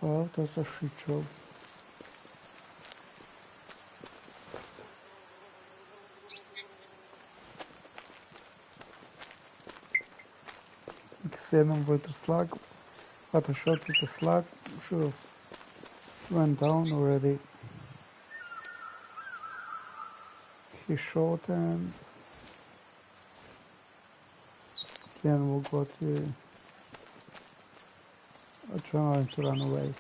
Well, that's a shit show. Xenon with the slug, got a shot with the slug, should have went down already. He shot and the animal got adrenaline to run away.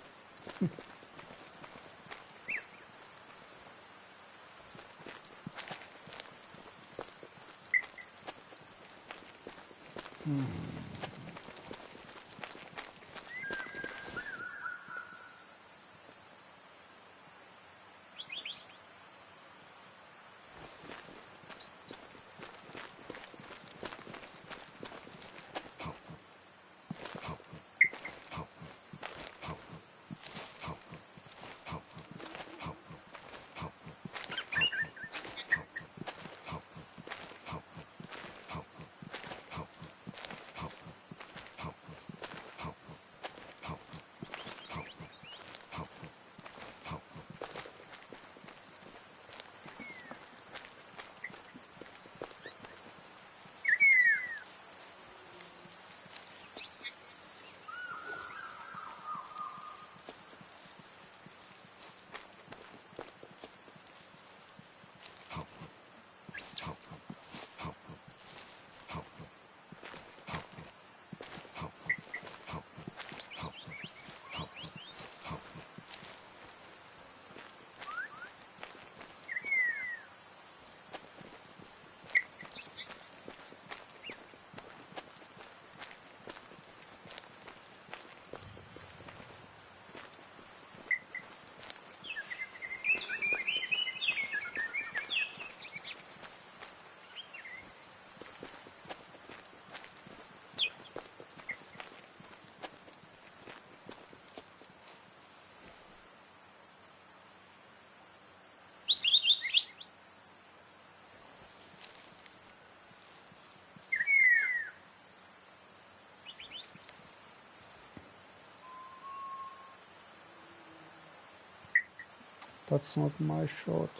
That's not my shot.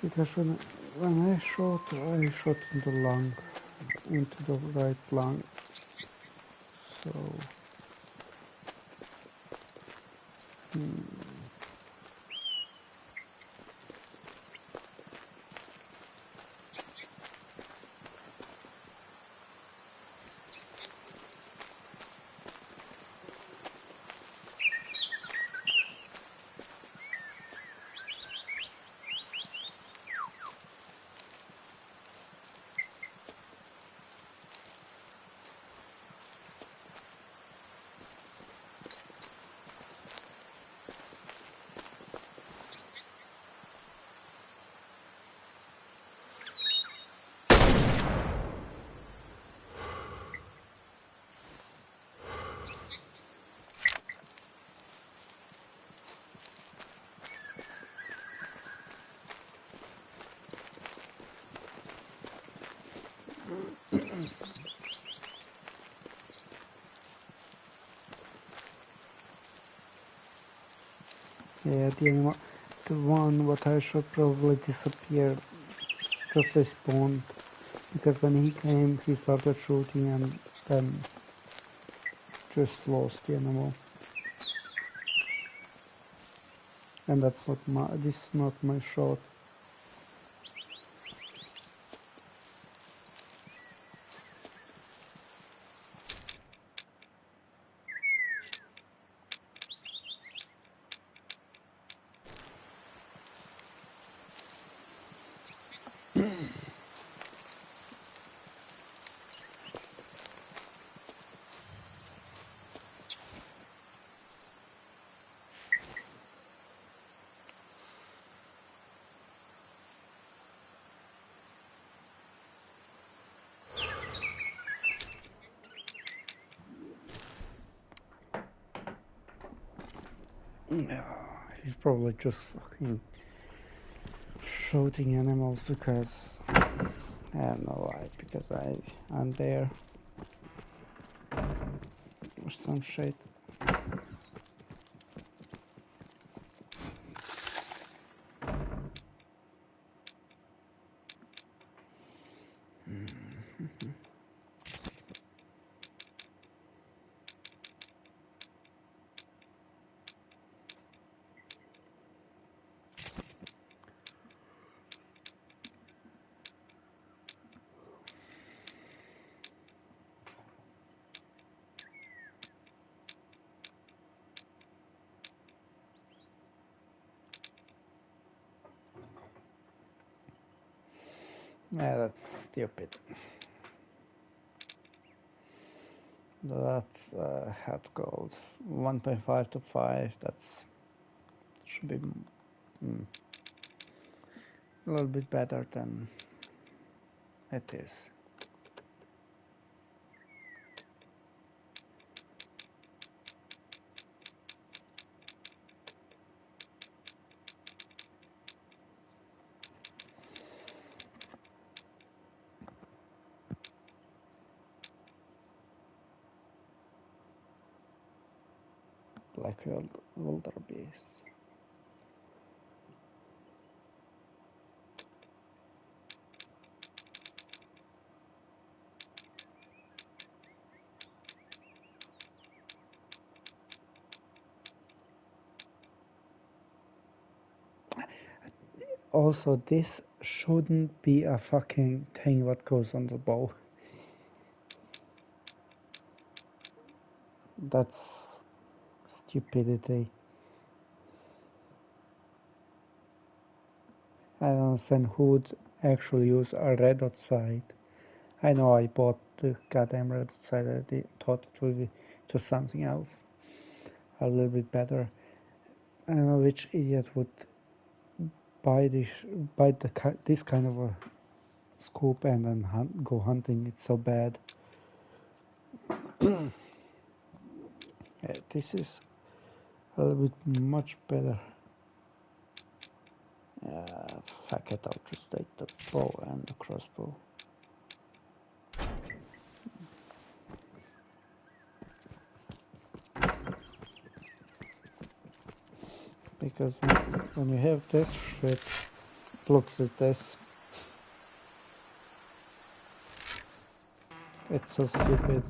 Because when I shot in the lung, into the right lung. So, yeah, the one what I shot probably disappeared, just respawned. Because when he came, he started shooting and then just lost the animal. And this is not my shot. Yeah, he's probably just fucking shooting animals because I have no light because I'm there. or some shit. Yeah, that's stupid. That's hat gold 1.5 to 5. That's should be a little bit better than it is. Black wildebeest. Also, this shouldn't be a fucking thing what goes on the bow. That's stupidity. I don't understand who would actually use a red dot sight. I know I bought the goddamn red dot sight. I thought it would be just something else, a little bit better. I don't know which idiot would buy this kind of a scope and then go hunting. It's so bad. This is a little bit much better. Fuck it, I'll just take the bow and the crossbow. Because when you have this shit, it looks like this. It's so stupid.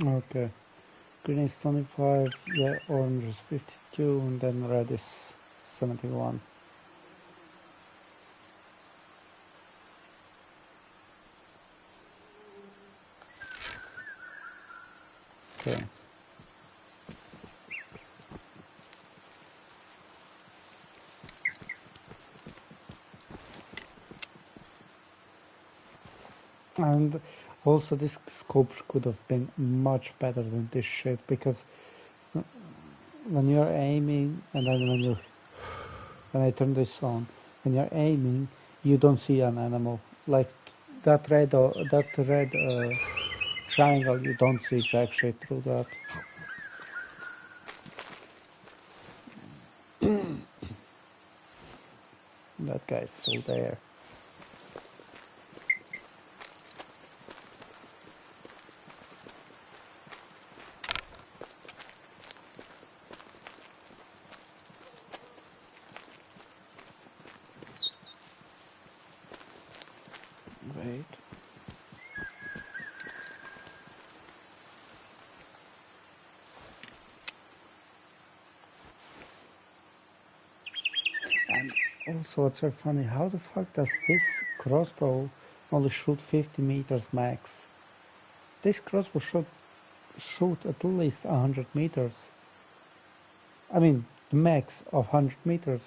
Okay. Green is 25, yeah, orange is 52, and then red is 71. Okay. And also this scope could have been much better than this shit, because when you're aiming, and then when I turn this on, when you're aiming, you don't see an animal. Like that red triangle, you don't see jack shit through that. That guy's still there. Wait. And also, what's so funny, how the fuck does this crossbow only shoot 50 meters max? This crossbow should shoot at least 100 meters. I mean, the max of 100 meters.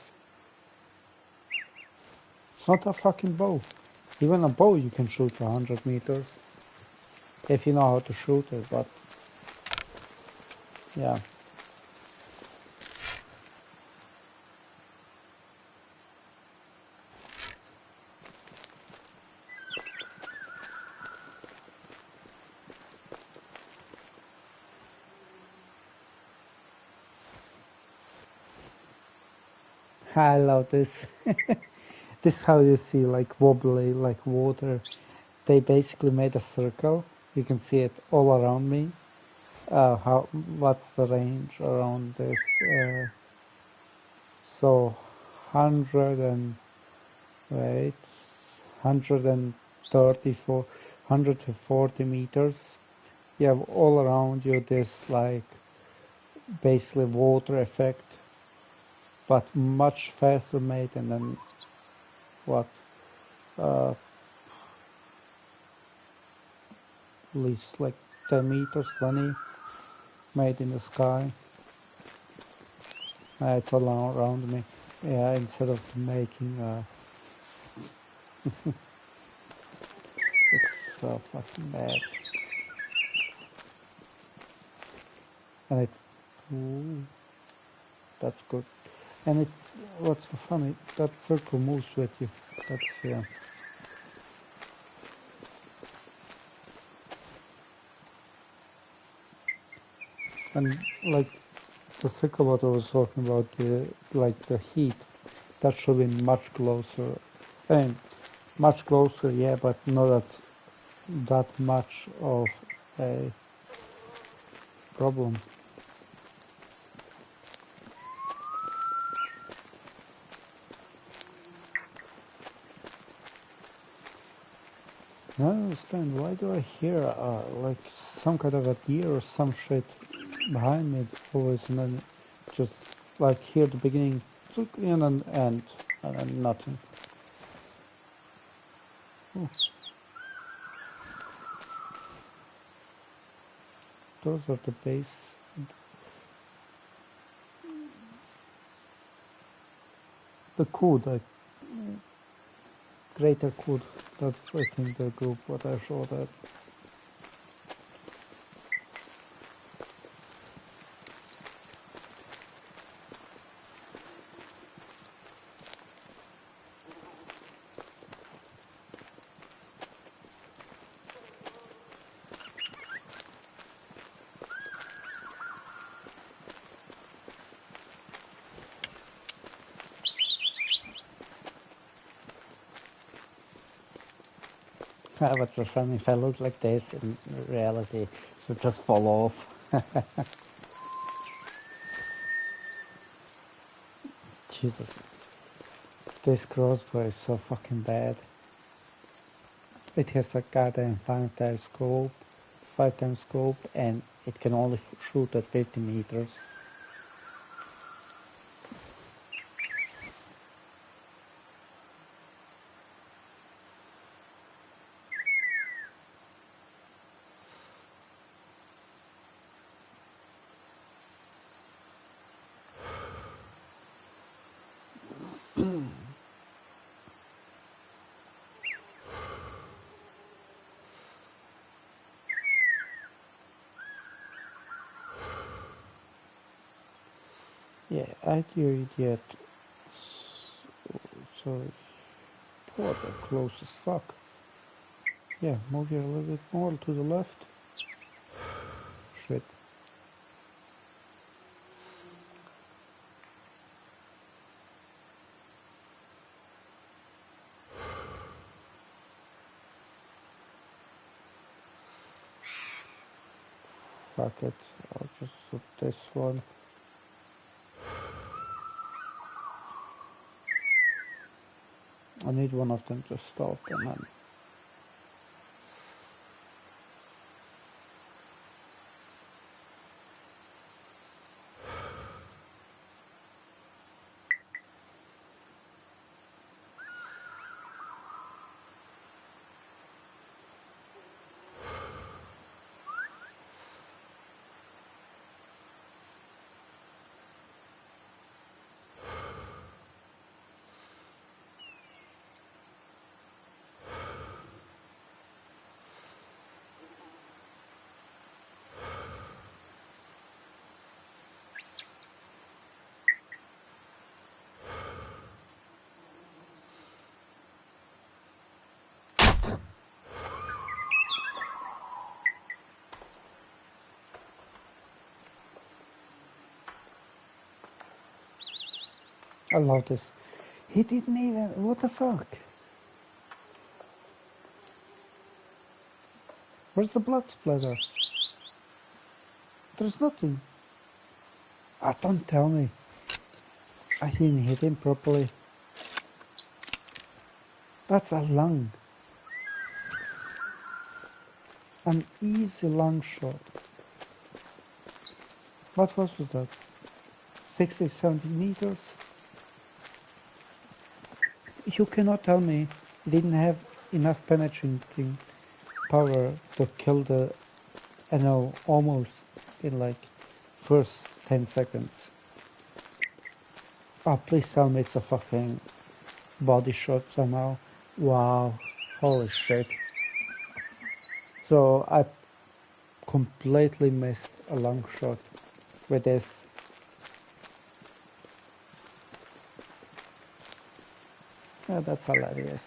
It's not a fucking bow. Even a bow you can shoot 100 meters. If you know how to shoot it, but yeah. I love this. This is how you see like wobbly, like water. They basically made a circle. You can see it all around me. What's the range around this? So 100 and wait, 134, 140 meters. You have all around you this like basically water effect, but much faster made, and then what? At least like 10 meters, 20 made in the sky. It's all around me. Yeah, instead of making it's so fucking bad. And it, ooh, that's good. And it, what's so funny, that circle moves with you. That's, yeah. And like the circle what I was talking about, like the heat, that should be much closer. I mean, much closer, yeah, but not that much of a problem. I don't understand, why do I hear like some kind of a deer or some shit behind me always, and then just like here at the beginning, in and end, and then nothing. Oh, those are the base. The code, greater code. That's I think the group what I showed at. What's so funny, if I look like this in reality, it would just fall off. Jesus, this crossbow is so fucking bad. It has a goddamn 5 times scope, and it can only shoot at 50 meters. Yeah, I do yet. Sorry. Oh, they're close as fuck. Yeah, move here a little bit more to the left. Shit. Fuck it. I'll just put this one. I need one of them to stop, and then I love this. He didn't even... What the fuck? Where's the blood splatter? There's nothing. Ah, don't tell me. I didn't hit him properly. That's a lung. An easy lung shot. What was that? 60, 70 meters? You cannot tell me he didn't have enough penetrating power to kill the NO almost in like first 10 seconds. Oh, please tell me it's a fucking body shot somehow. Wow, holy shit. So I completely missed a long shot with this. Yeah, that's hilarious.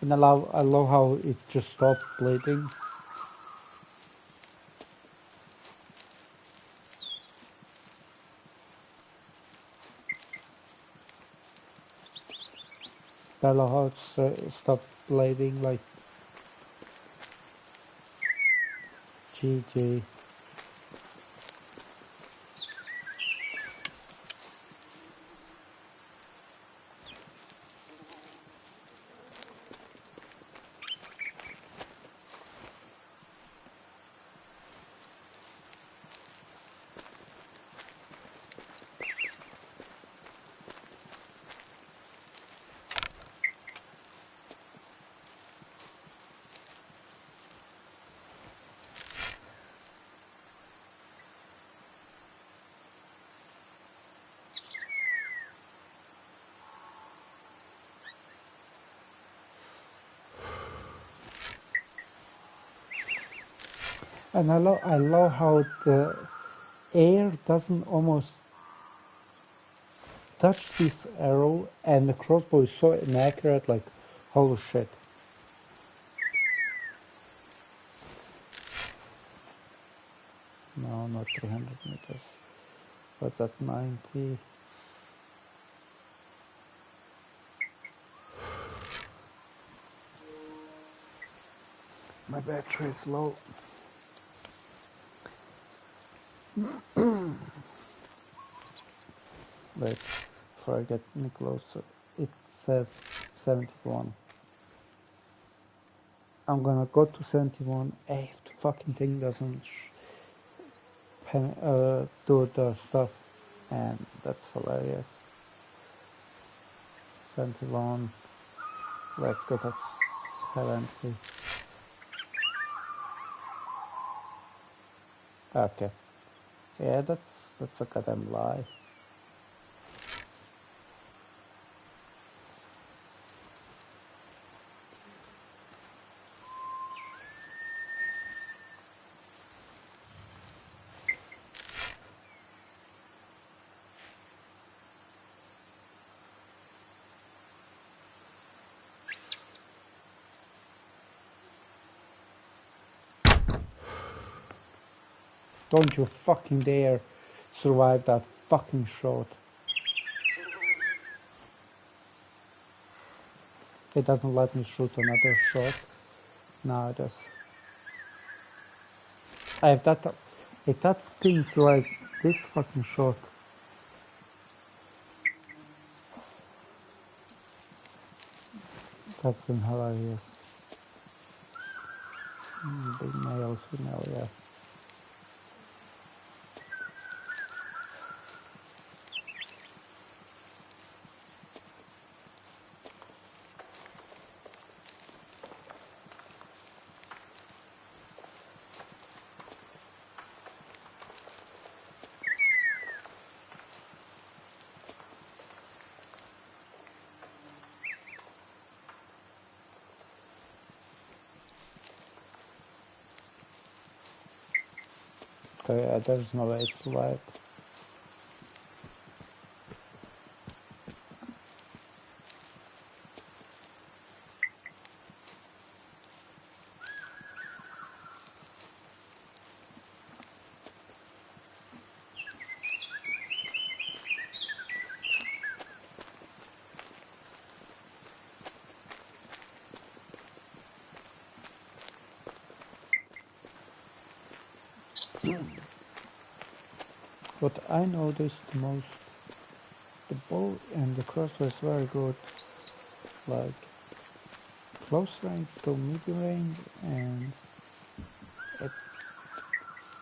And I love how it just stopped bleeding. I love how it stopped bleeding, like GG. And I love how the air doesn't almost touch this arrow, and the crossbow is so inaccurate, like, holy shit. No, not 300 meters. What's that, 90? My battery is low. Wait, before I get any closer, it says 71. I'm gonna go to 71. Hey, if the fucking thing doesn't do the stuff, and that's hilarious. 71. Let's go to 70. Okay. Yeah, that's a goddamn lie. Don't you fucking dare survive that fucking shot. It doesn't let me shoot another shot. Now it does. I have that. If that thing survives this fucking shot. That's hilarious. Big male, female, yeah. Okay, there's no way to survive. What I noticed the most, the bow and the crossbow is very good, like close range to medium range, and it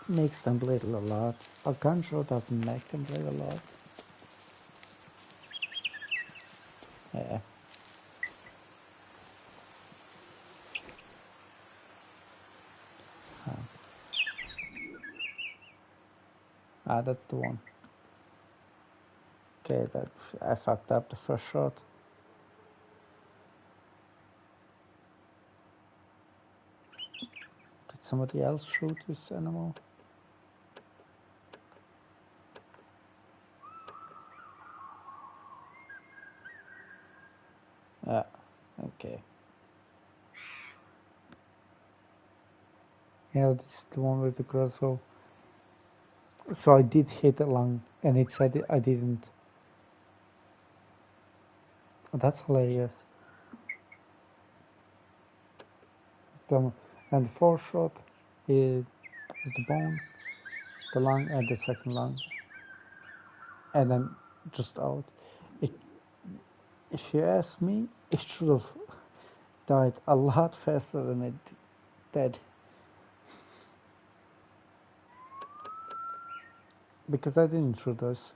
makes them bleed a lot. A gunshot doesn't make them bleed a lot. Yeah. That's the one. Okay, that I fucked up the first shot. Did somebody else shoot this animal? Okay. Yeah, this is the one with the crossbow. So I did hit a lung, and it said I didn't. That's hilarious. And the fourth shot is the bone, the lung, and the second lung, and then just out. If you ask me, it should have died a lot faster than it did. Because I didn't shoot this.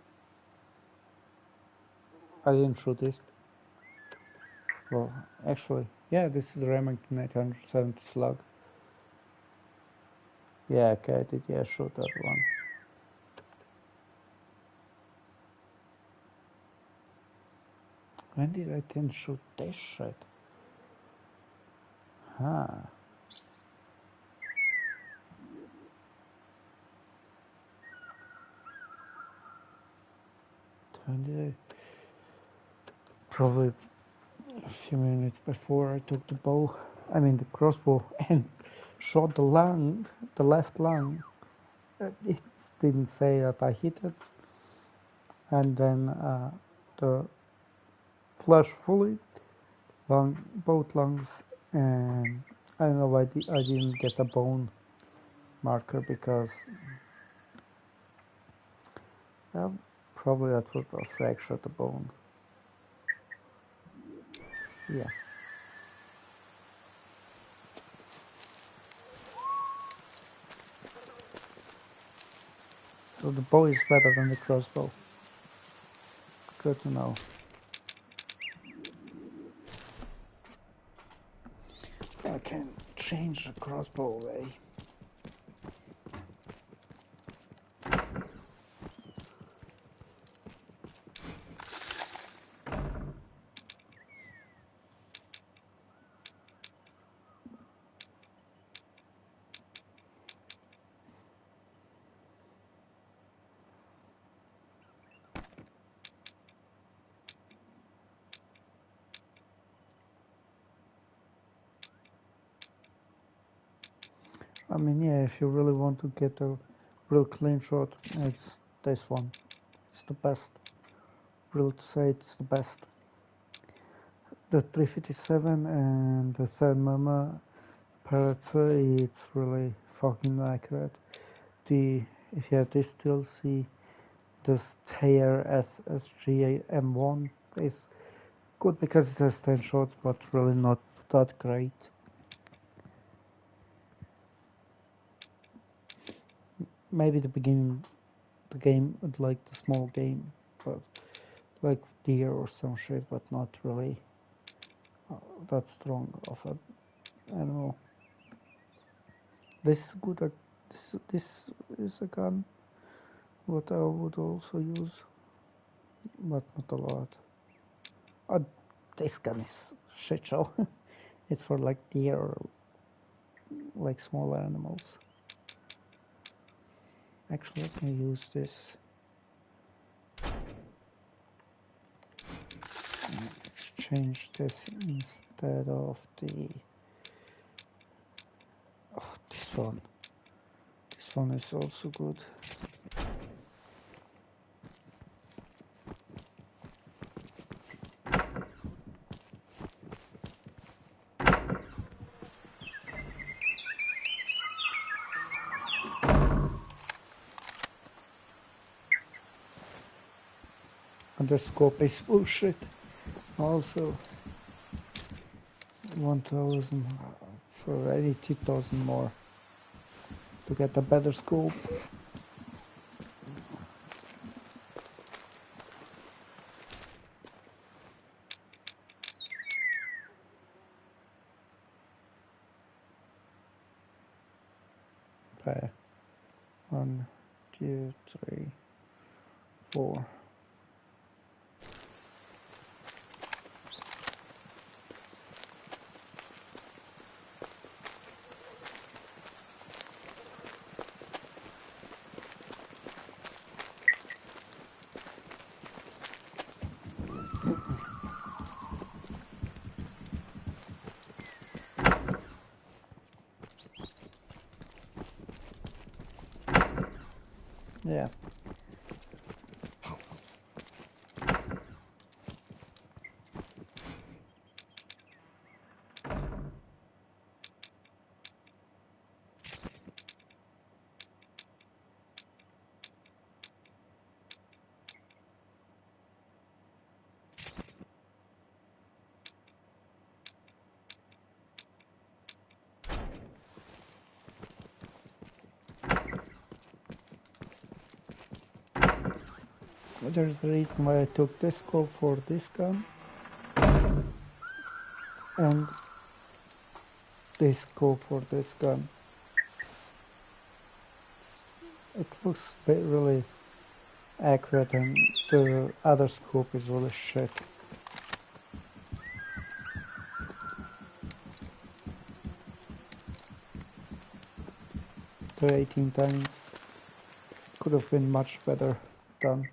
I didn't shoot this. Well, actually, yeah, this is the Remington 870 slug. Yeah, okay, I did, yeah, shoot that one. When did I then shoot this shit? Huh. Probably a few minutes before I took the the crossbow, and shot the lung, the left lung. It didn't say that I hit it, and then the flush fully, both lungs, and I don't know why I didn't get a bone marker, because probably that would have fractured the bone. Yeah. So the bow is better than the crossbow. Good to know. I can change the crossbow away. I mean, yeah, if you really want to get a real clean shot, it's this one. It's the best. Real to say it's the best. The 357 and the 7mm Parrot, it's really fucking accurate. If you have this still see this Steyr SSG M1 is good because it has 10 shots, but really not that great. Maybe the beginning, the game would like the small game, but like deer or some shit, but not really that strong of a animal. This is good. This is a gun what I would also use, but not a lot. This gun is shit show. It's for like deer or like smaller animals. Actually, let me use this. Exchange this instead of the. Oh, this one. This one is also good. And the scope is bullshit. Also, 1000 for 82,000 more to get a better scope. Okay. 1, 2, 3, 4. Yeah. There's the reason why I took this scope for this gun and this scope for this gun. It looks really accurate and the other scope is really shit. The 18 times could have been much better done.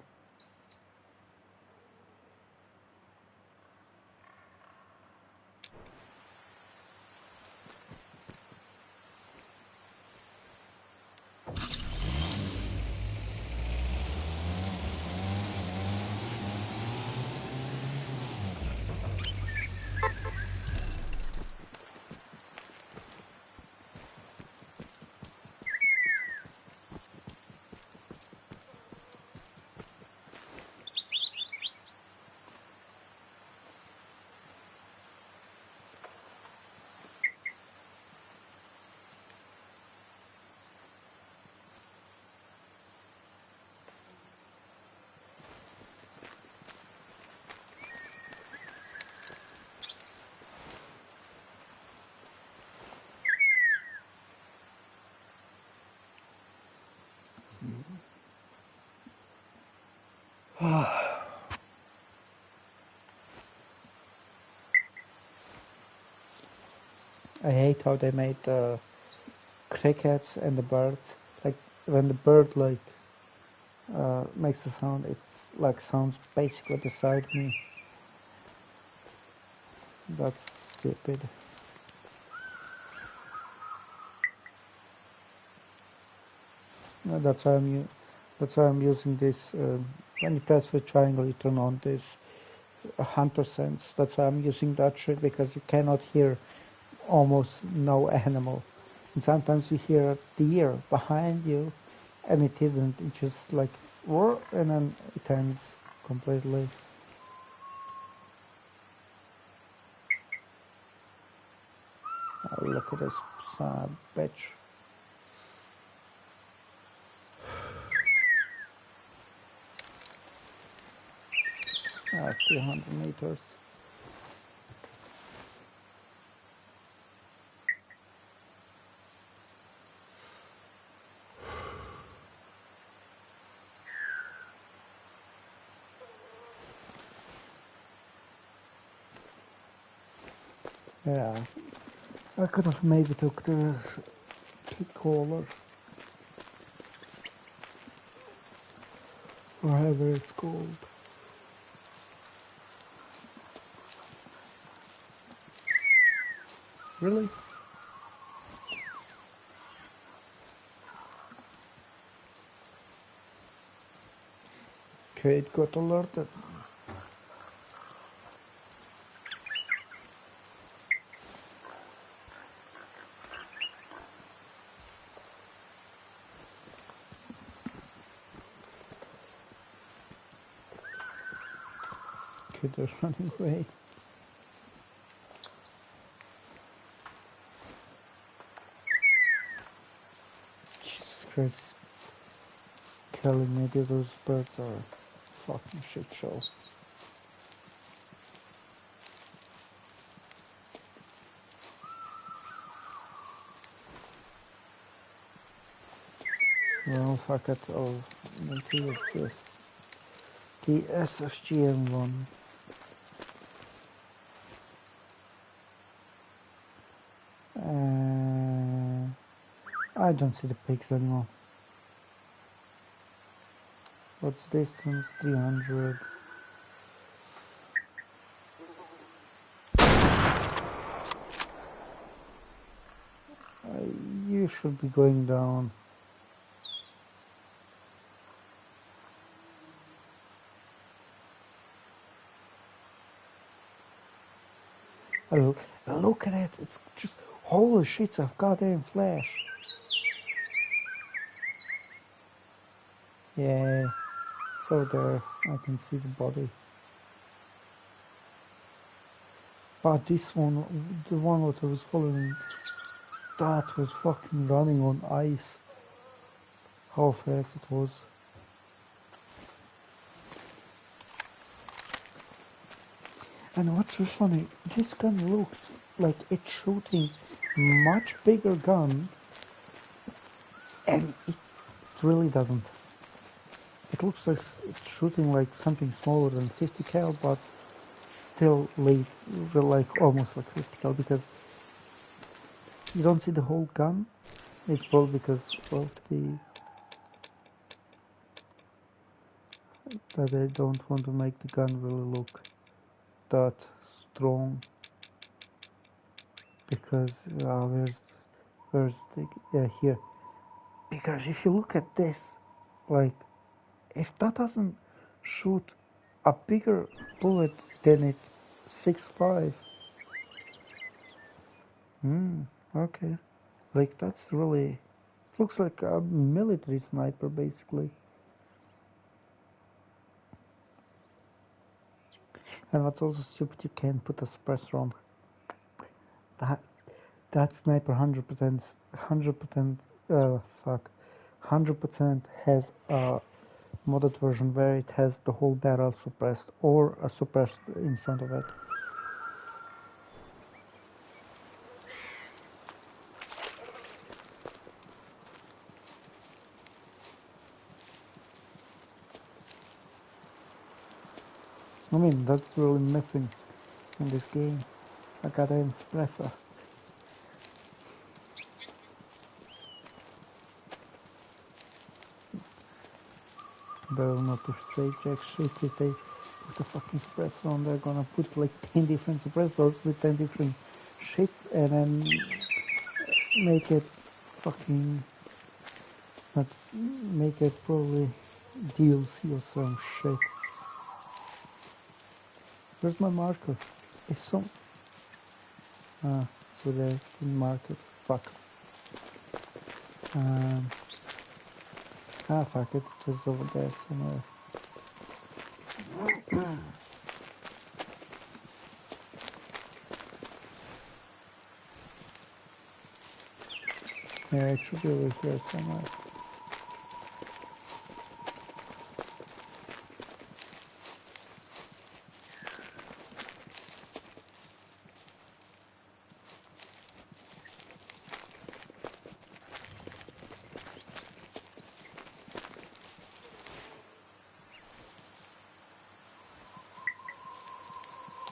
I hate how they made the crickets and the birds. Like when the bird makes a sound, it's like sounds basically beside me. That's stupid. That's why I'm using this. When you press the triangle, you turn on this hunter sense. That's why I'm using that shit, because you cannot hear almost no animal. And sometimes you hear a deer behind you, and it isn't. It's just like roar, and then it ends completely. Oh, look at this son of a bitch. 200 meters. Yeah, I could have maybe took the caller, or however it's called. Really? Okay, it got alerted. Okay, they're running away. Jesus Christ. Killing me, those birds are a fucking shit show. Well, fuck it, I'll make use of this. The SSGM one. I don't see the pigs anymore. What's distance? 300. You should be going down. Oh, look at it, it's just, holy shit, I've goddamn flash. Yeah, so there, I can see the body. But this one, the one that I was following, that was fucking running on ice. How fast it was. And what's so funny, this gun looks like it's shooting much bigger gun, and it really doesn't. It looks like it's shooting like something smaller than 50 cal, but still like almost like 50 cal, because you don't see the whole gun. It's probably because of that I don't want to make the gun really look that strong, because where's the here, because if you look at this, like, if that doesn't shoot a bigger bullet than it 6.5, okay, like that's really, looks like a military sniper basically. And what's also stupid, you can't put a suppressor on that sniper. 100% fuck 100% has a modded version where it has the whole barrel suppressed or a suppressed in front of it. I mean, that's really missing in this game. I got an suppressor. Better not to straight jack shit. If they put a fucking suppressor on, they're gonna put like 10 different suppressors with 10 different shits and then make it fucking, not make it probably DLC or some shit. Where's my marker? It's some, so they didn't mark it. Fuck. Fuck it, it was over there somewhere. Yeah, it should be over here somewhere.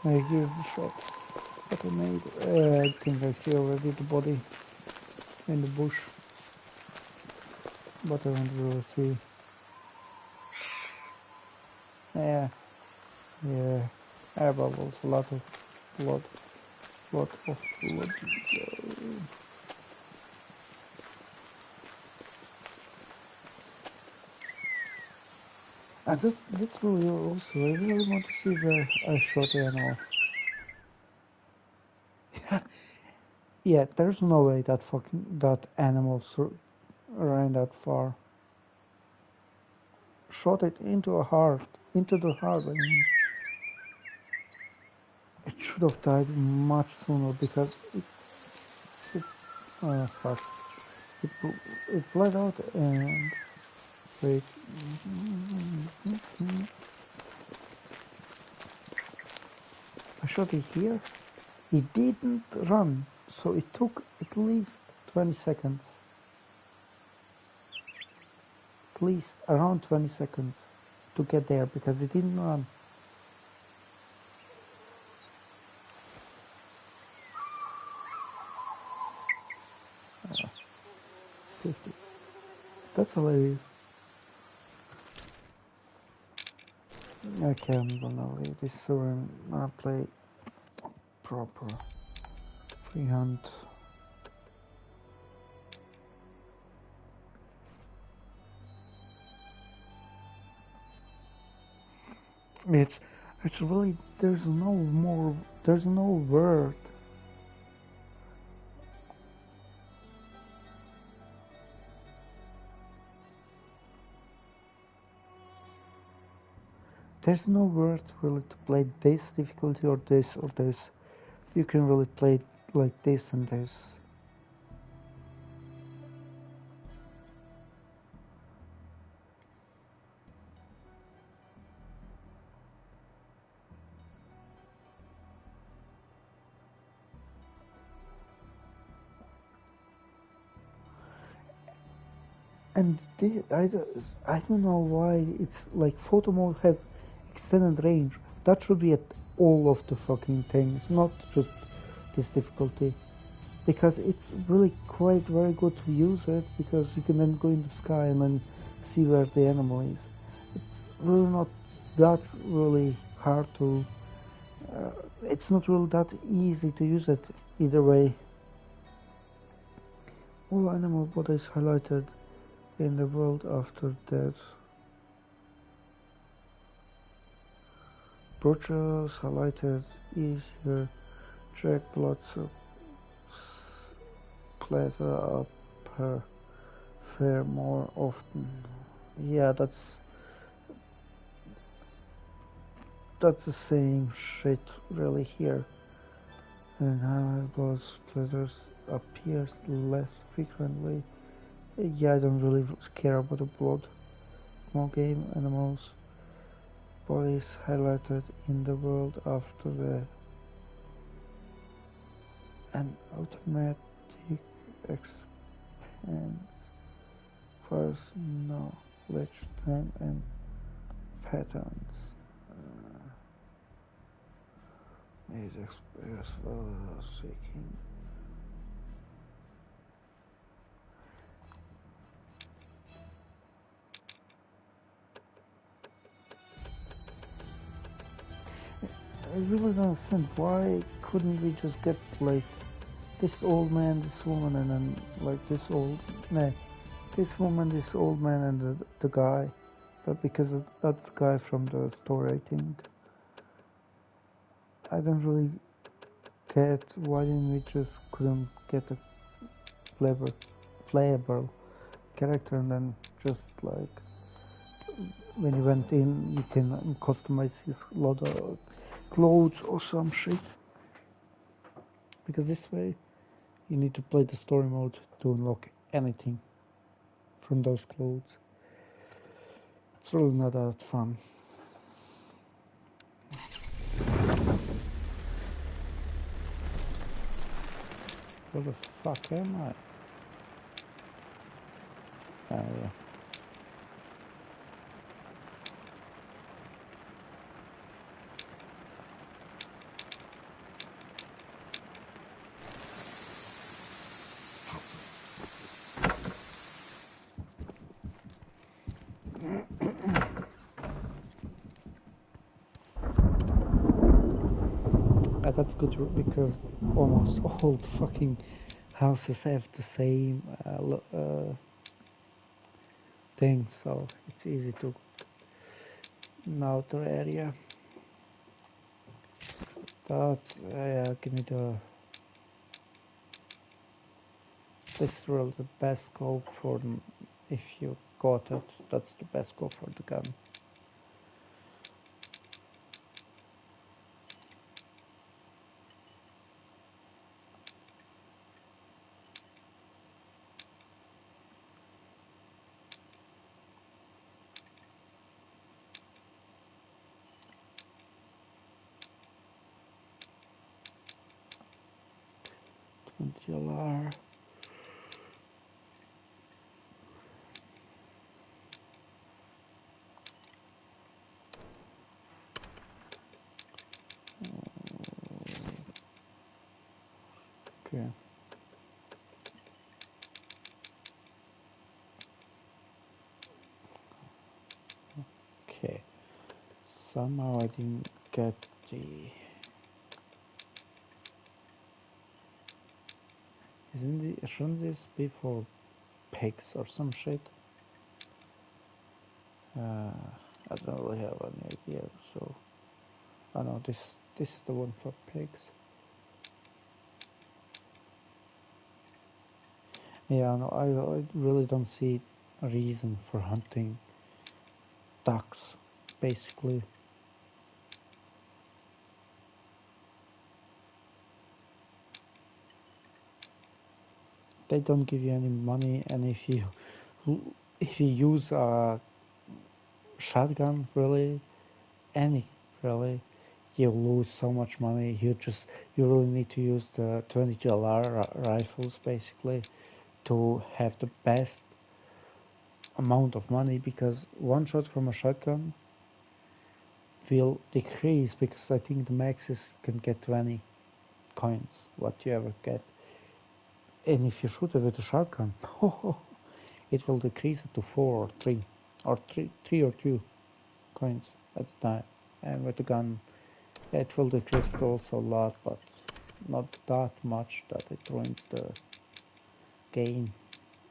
Here's the shot that I made. I think I see already the body in the bush, but I don't really see. Yeah, air bubbles, a lot of blood. And that's really also, I really want to see where I shot the animal. Yeah, there's no way that animal ran that far. Shot it into the heart. I mean. It should have died much sooner because it fuck. It, it bled out and wait. I shot it here. It didn't run, so it took at least 20 seconds. At least around 20 seconds to get there because it didn't run. Uh, 50. That's hilarious. Okay, I'm gonna leave this soon. I'll play proper free hunt. It's really there's no word. There's no word really to play this difficulty or this or this. You can really play it like this and this. And I don't know why it's like photo mode has extended range. That should be at all of the fucking things, not just this difficulty. Because it's really quite very good to use it because you can then go in the sky and then see where the animal is. It's really not that really hard to. It's not really that easy to use it either way. All animal bodies highlighted in the world after death. Brochures highlighted easier. Check blood splatter up her fair more often. Yeah, that's the same shit really here. And how blood splatters appears less frequently. Yeah, I don't really care about the blood. More game animals. Bodies highlighted in the world after the an automatic expands first knowledge time and patterns. Is express seeking. I really don't understand why couldn't we just get like this old man, this woman, and then like this woman, this old man, and the guy. That because that's the guy from the story, I think. I don't really get why didn't we just couldn't get a playable character and then just like when you went in you can customize his lot of clothes or some shit. Because this way you need to play the story mode to unlock anything from those clothes. It's really not that fun. Where the fuck am I? Ah, yeah. That's good because almost all the fucking houses have the same thing, so it's easy to know the area. That's give me the. This is really the best scope for if you got it. That's the best scope for the gun. LR. Okay. Okay. Somehow I didn't get the... Shouldn't this be for pigs or some shit? I don't really have any idea, so... Oh no, this is the one for pigs. Yeah, no, I really don't see a reason for hunting ducks, basically. They don't give you any money, and if you use a shotgun, really, you lose so much money. You really need to use the 22 LR rifles, basically, to have the best amount of money, because one shot from a shotgun will decrease, because I think the max is you can get 20 coins, what you ever get. And if you shoot it with a shotgun, it will decrease it to 4 or 3, or 3 or 2 coins at a time. And with the gun, it will decrease it also a lot, but not that much that it ruins the gain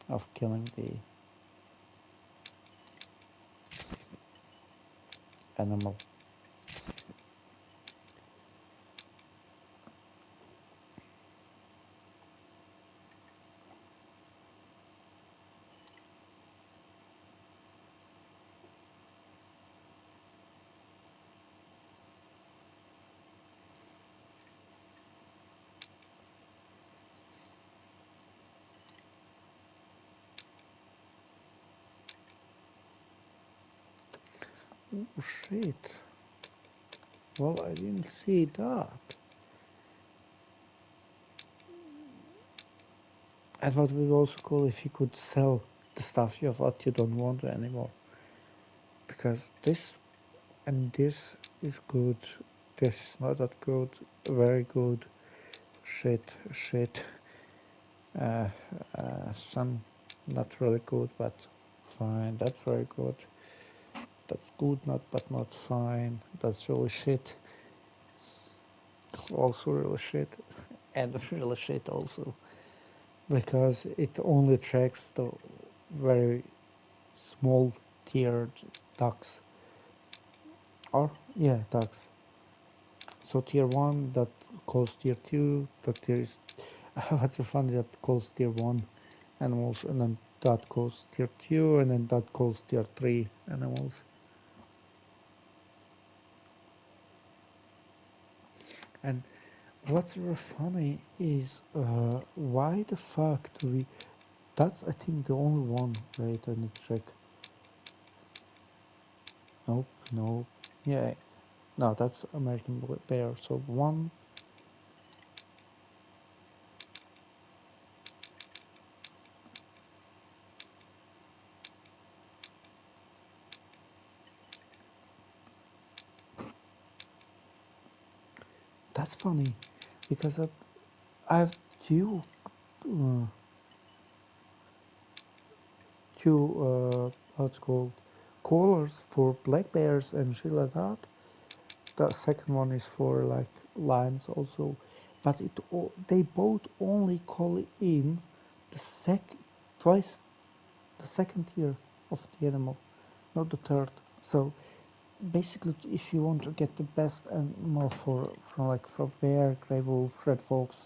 of killing the animal. Oh shit. Well, I didn't see that. I thought it would be also cool if you could sell the stuff you have what you don't want anymore. Because this and this is good. This is not that good. Very good. Shit. Some not really good, but fine. That's very good. That's good, but not fine. That's really shit. Also really shit. And really shit also. Because it only tracks the very small tiered ducks. Or, yeah, ducks. So tier 1 that calls tier 2, that tier is... What's so funny, that calls tier 1 animals, and then that calls tier 2, and then that calls tier 3 animals. And what's really funny is why the fuck do we... That's, I think, the only one. Wait, I need to check. Nope. Yeah, no, that's American bear. So one... That's funny, because I have two... Uh, how it's called, collars for black bears and shit like that. The second one is for like lions also, but they both only call in the twice the second tier of the animal, not the third. So basically, if you want to get the best animal for bear, gray wolf, red fox,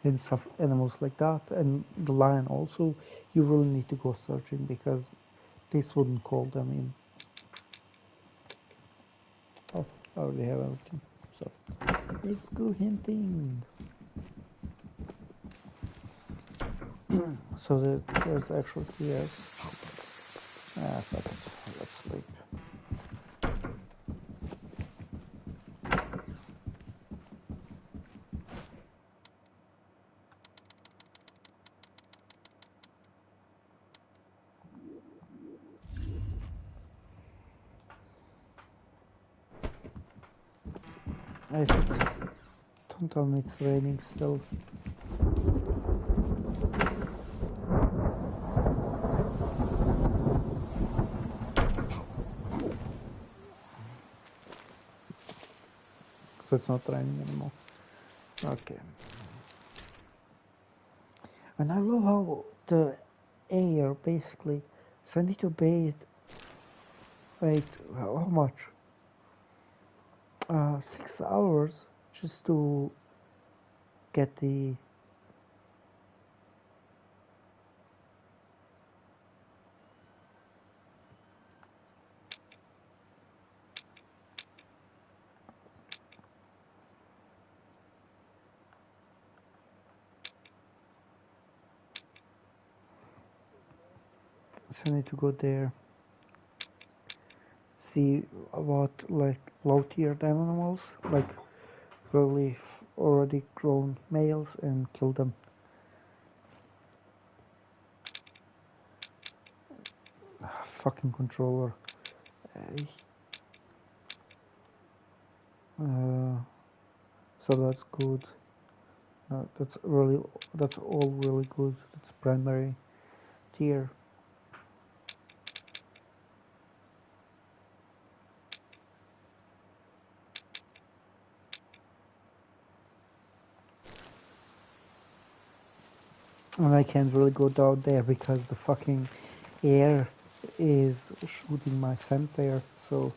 and some animals like that, and the lion also, you really need to go searching, because this wouldn't call them in. Oh, I already have everything. So let's go hunting. So there's actually 3 eggs. Fuck it. Let's sleep. I think don't tell me it's raining still. So it's not raining anymore. Okay. And I love how the air basically, so I need to bathe, wait, how much? 6 hours just to get the so I need to go there, see about like low-tiered animals, like really already grown males, and kill them. Fucking controller. So that's good. That's all really good. It's primary tier. And I can't really go down there because the fucking air is shooting my scent there, so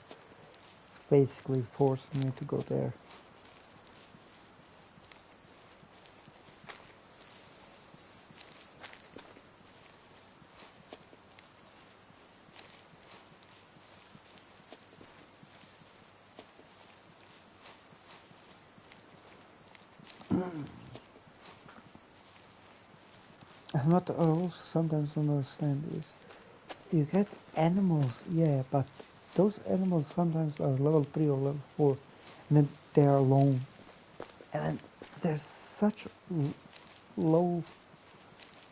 it's basically forcing me to go there. And what I also sometimes don't understand is you get animals, yeah, but those animals sometimes are level 3 or level 4, and then they are alone. And then there's such low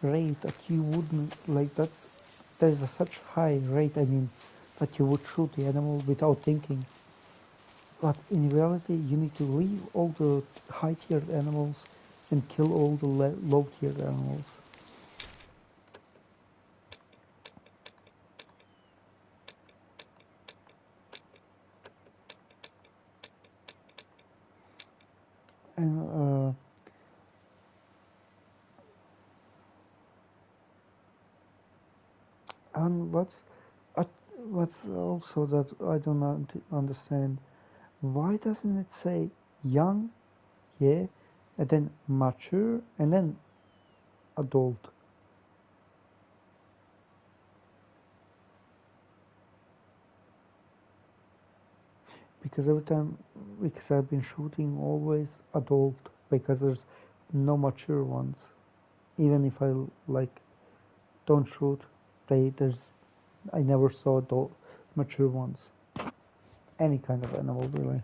rate that you wouldn't, like that, there's a such high rate, I mean, that you would shoot the animal without thinking. But in reality, you need to leave all the high-tiered animals and kill all the low-tiered animals. And and uh, what's also that I don't understand, why doesn't it say young, yeah, and then mature, and then adult? Because every time, because I've been shooting always adult, because there's no mature ones. Even if I like don't shoot, I never saw adult mature ones. Any kind of animal really.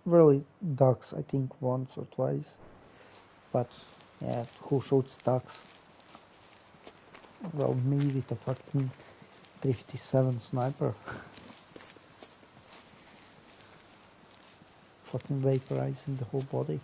Really ducks I think once or twice. But yeah, who shoots ducks? Well, me with a fucking 357 sniper. Fucking vaporizing the whole body.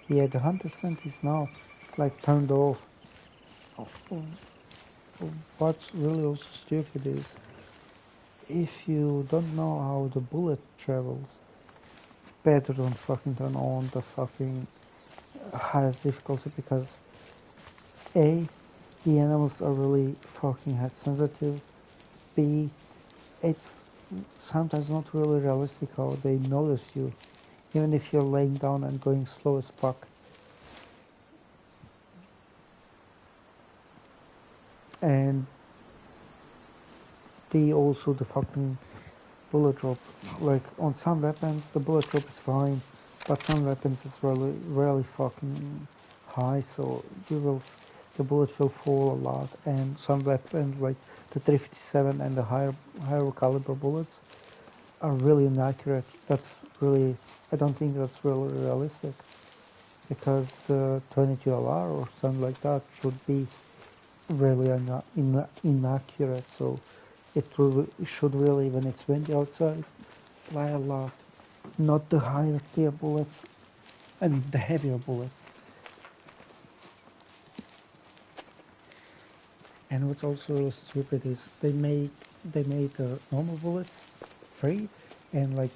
Yeah, the hunter scent is now like turned off. What's really also stupid is if you don't know how the bullet travels, better don't fucking turn on the fucking highest difficulty, because A, the animals are really fucking head sensitive. B, it's sometimes not really realistic how they notice you, even if you're laying down and going slow as fuck. And D, also the fucking bullet drop. Like on some weapons the bullet drop is fine, but some weapons is really fucking high, so you will the bullet will fall a lot, and some weapons like the 357 and the higher caliber bullets are really inaccurate. That's really, I don't think that's really realistic, because the 22 LR or something like that should be really inaccurate. So it should really, when it's windy outside, fly a lot, not the higher tier bullets. I mean the heavier bullets. And what's also stupid is they made the normal bullets free, and like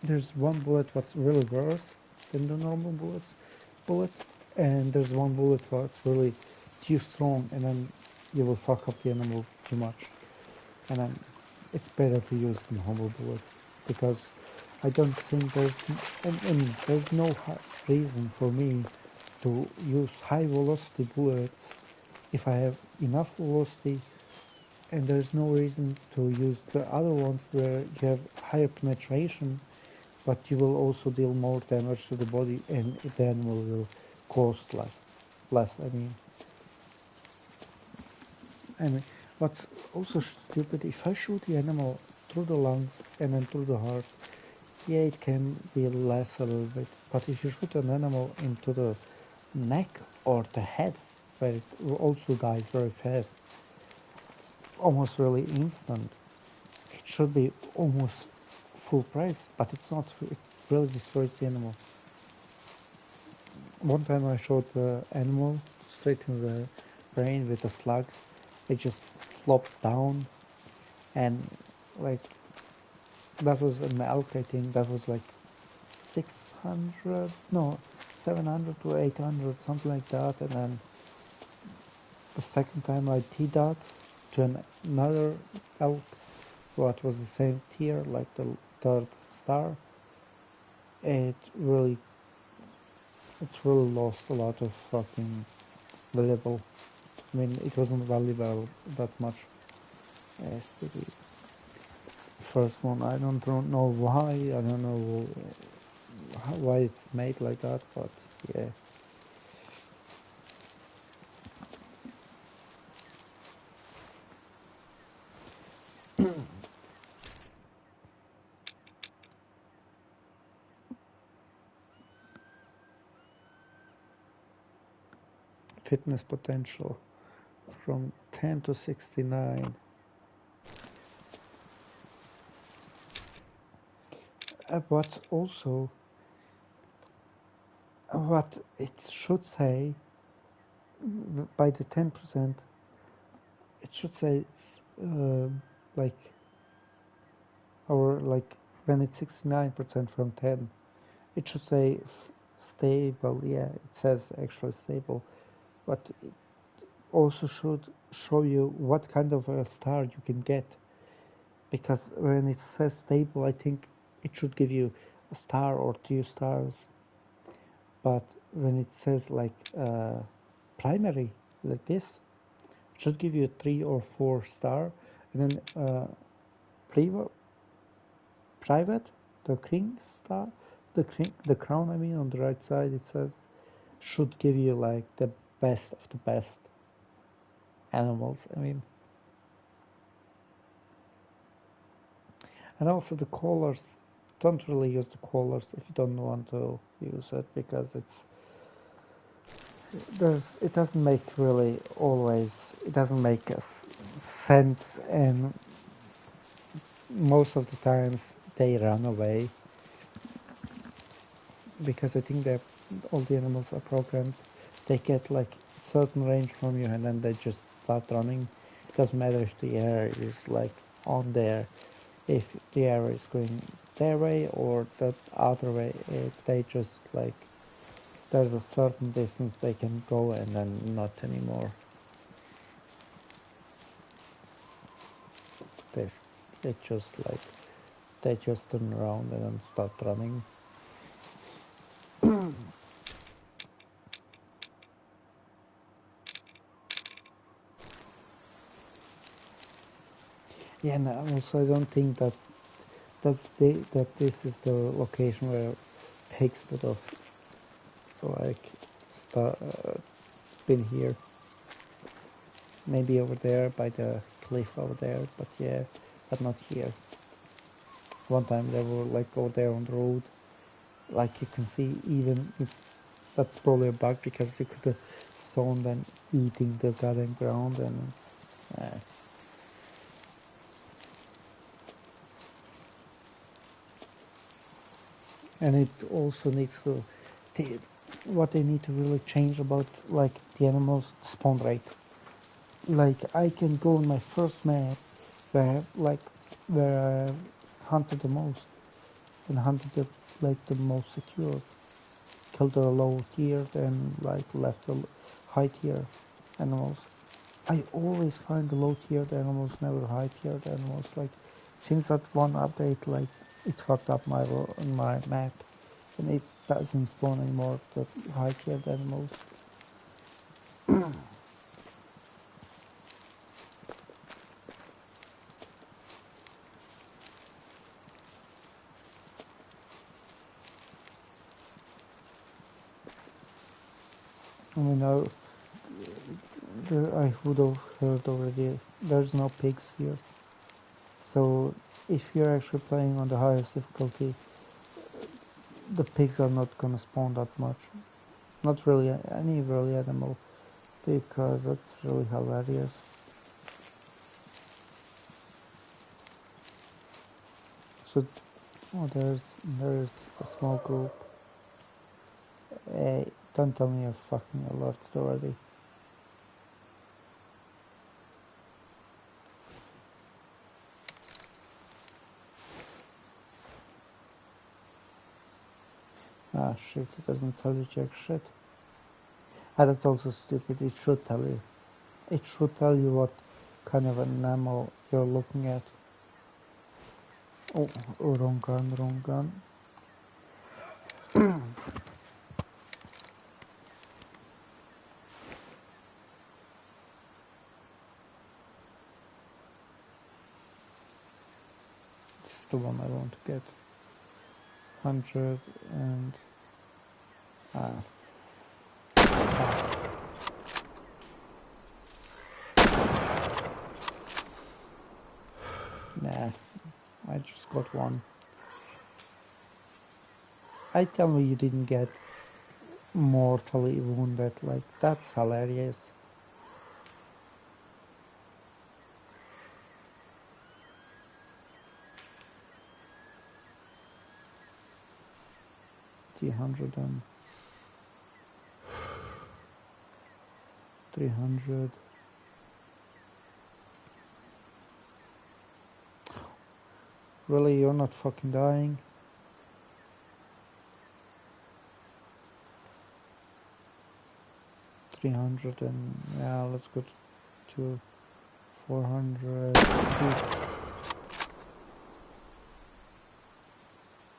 there's one bullet what's really worse than the normal bullet, and there's one bullet what's really too strong, and then you will fuck up the animal too much. And then it's better to use normal bullets, because I don't think there's no reason for me to use high velocity bullets if I have enough velocity, and there's no reason to use the other ones where you have higher penetration, but you will also deal more damage to the body, and the animal will cost less. I mean, what's also stupid, if I shoot the animal through the lungs and then through the heart, yeah, it can be less a little bit, but if you shoot an animal into the neck or the head, where it also dies very fast, almost really instant, it should be almost full price, but it's not. It really destroys the animal. One time I shot the animal straight in the brain with a slug. It just flopped down, and like that was an elk. I think that was like 600, no, 700 to 800, something like that. And then the second time I teed that to another elk, what was the same tier, like the third star, it really lost a lot of fucking valuable. I mean, it wasn't valuable that much as the first one. I don't know why. I don't know why it's made like that, but yeah. Fitness potential from 10 to 69. But also, what it should say by the 10%, it should say like, or like when it's 69% from 10, it should say stable. Yeah, it says actually stable, but it also should show you what kind of a star you can get, because when it says stable, I think it should give you a star or 2 stars, but when it says like primary like this, it should give you a 3 or 4 star, and then private, the king star, the crown, I mean, on the right side it says, should give you like the best of the best animals, I mean. And also the colors, don't really use the colors if you don't want to use it, because it doesn't make really always, it doesn't make sense, and most of the times they run away, because I think that all the animals are programmed. They get like certain range from you, and then they just start running. It doesn't matter if the air is like on there, if the air is going their way or the other way. They just like, there's a certain distance they can go, and then not anymore. They they just like, they just turn around and then start running. Yeah, and also I don't think that this is the location where pigs would have like been here. Maybe over there by the cliff over there, but yeah, but not here. One time they were like over there on the road, like you can see, even if that's probably a bug because you could have sown them eating the goddamn ground, and and it also needs to what they need to really change about like the animals spawn rate. Like I can go on my first map where I hunted the most and hunted the like the most secure, killed the low tier and like left the high tier animals. I always find the low tiered animals, never high tiered animals. Like since that one update, like it fucked up my map, and it doesn't spawn anymore the high tiered animals. I mean, I would have heard already. There's no pigs here, so if you're actually playing on the highest difficulty, the pigs are not gonna spawn that much. Not really any really animal, because that's really hilarious. So, oh, there's a small group. Don't tell me you're fucking alerted already. Ah shit, it doesn't tell you jack shit. Ah, that's also stupid. It should tell you. It should tell you what kind of an animal you're looking at. Oh, wrong gun, wrong gun. This is the one I want to get. 100 and... Ah. Nah, I just got one. I tell me you didn't get mortally wounded, like that's hilarious. $300 and 300. Really, you're not fucking dying? 300 and yeah, let's go to 400.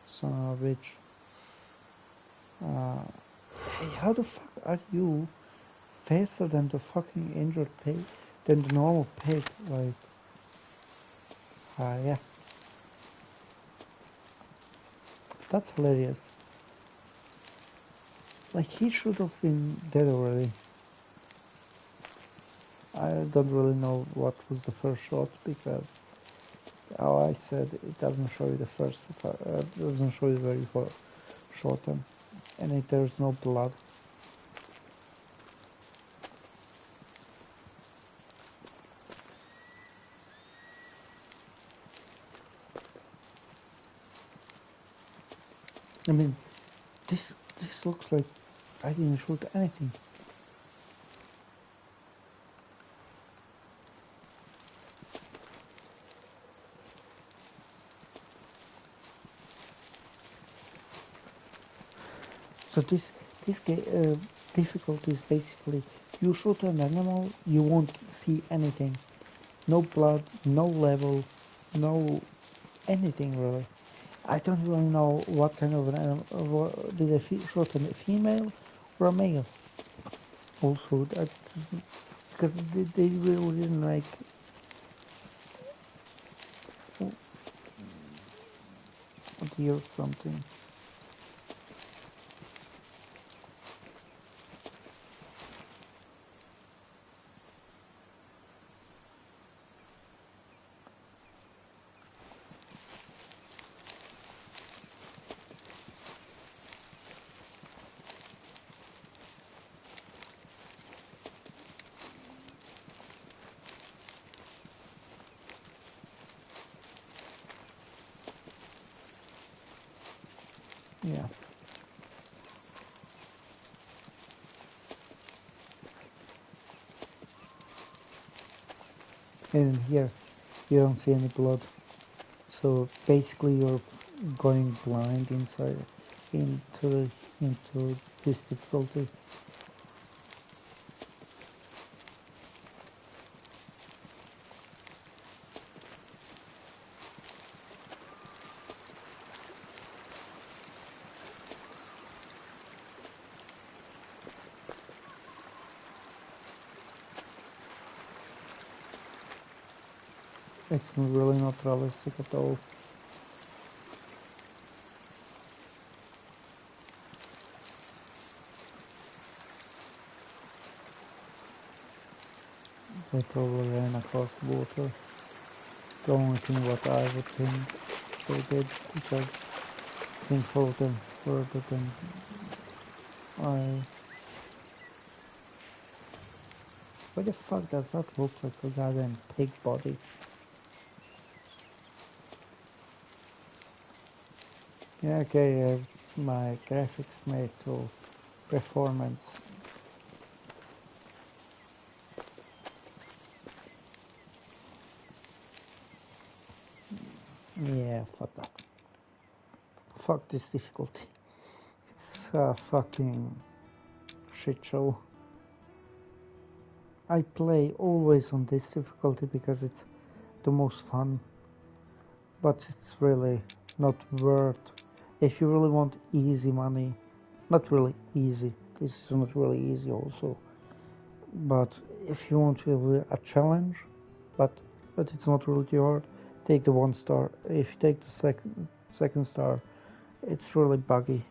Son of a bitch. Hey, how the fuck are you faster than the fucking injured pig, than the normal pig? Like, yeah, that's hilarious. Like, he should have been dead already. I don't really know what was the first shot because, oh, I said it doesn't show you the first, it doesn't show you where you shot him, and there's no blood. I mean, this looks like I didn't shoot anything. So this difficulty is basically you shoot an animal, you won't see anything, no blood, no level, no anything really. I don't really know what kind of an animal. Did I shoot a female or a male? Also, that because they really didn't like a deer or something. Yeah. And here you don't see any blood. So basically you're going blind inside into this difficulty. It's really not realistic at all. They probably ran across water. The only thing what I would think they did, because I think follow them further than I... Why the fuck does that look like a goddamn pig body? Yeah, okay, I have my graphics made to performance. Yeah, fuck that. Fuck this difficulty. It's a fucking shit show. I play always on this difficulty because it's the most fun, but it's really not worth. If you really want easy money, not really easy, this is not really easy also, but if you want really a challenge, but it's not really hard, take the 1 star. If you take the second star, it's really buggy,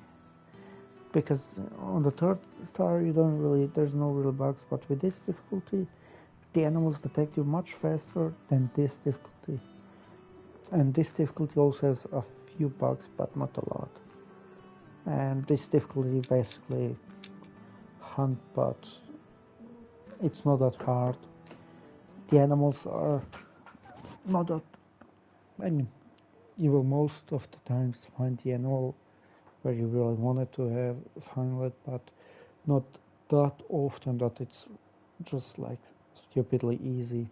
because on the 3rd star you don't really, there's no real bugs, but with this difficulty the animals detect you much faster than this difficulty, and this difficulty also has a few bugs but not a lot. And this difficulty basically hunt, but it's not that hard. The animals are not that, I mean, you will most of the times find the animal where you really wanted to have found it, but not that often that it's just like stupidly easy.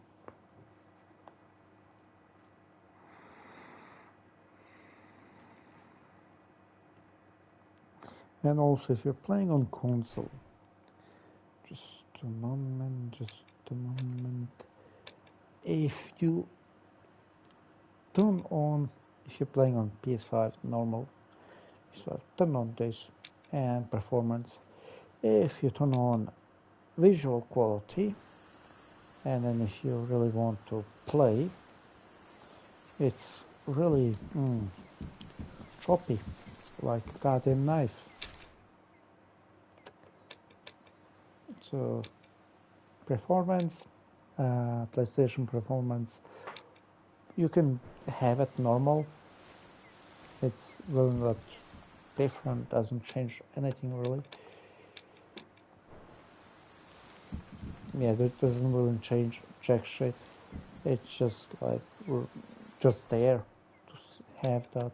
And also if you're playing on console, just a moment, if you turn on, if you're playing on PS5 normal, so turn on this and performance. If you turn on visual quality, and then if you really want to play, it's really choppy, like a goddamn knife. So performance, PlayStation performance, you can have it normal. It's really not different, doesn't change anything really. Yeah, that doesn't really change jack shit. It's just like we're just there to have that,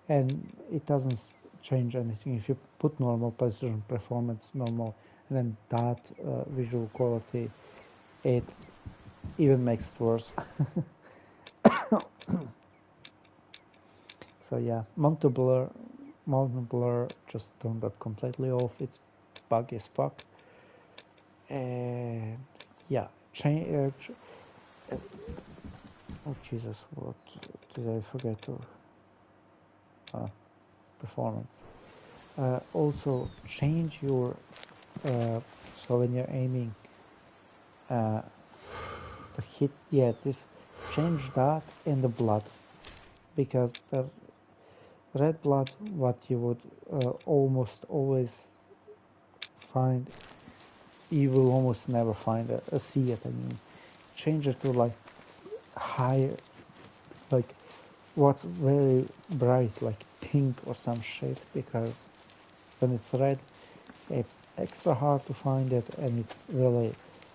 and it doesn't change anything. If you put normal PlayStation performance normal and then that visual quality, it even makes it worse. So yeah, mountain blur, just turn that completely off. It's buggy as fuck. And yeah, oh Jesus, what did I forget to? Performance. Also change your so when you're aiming the hit, yeah, this change that in the blood, because the red blood, what you would almost always find, you will almost never find see it. I mean, change it to like higher, like what's very bright, like pink or some shit, because when it's red, it's extra hard to find it, and it's really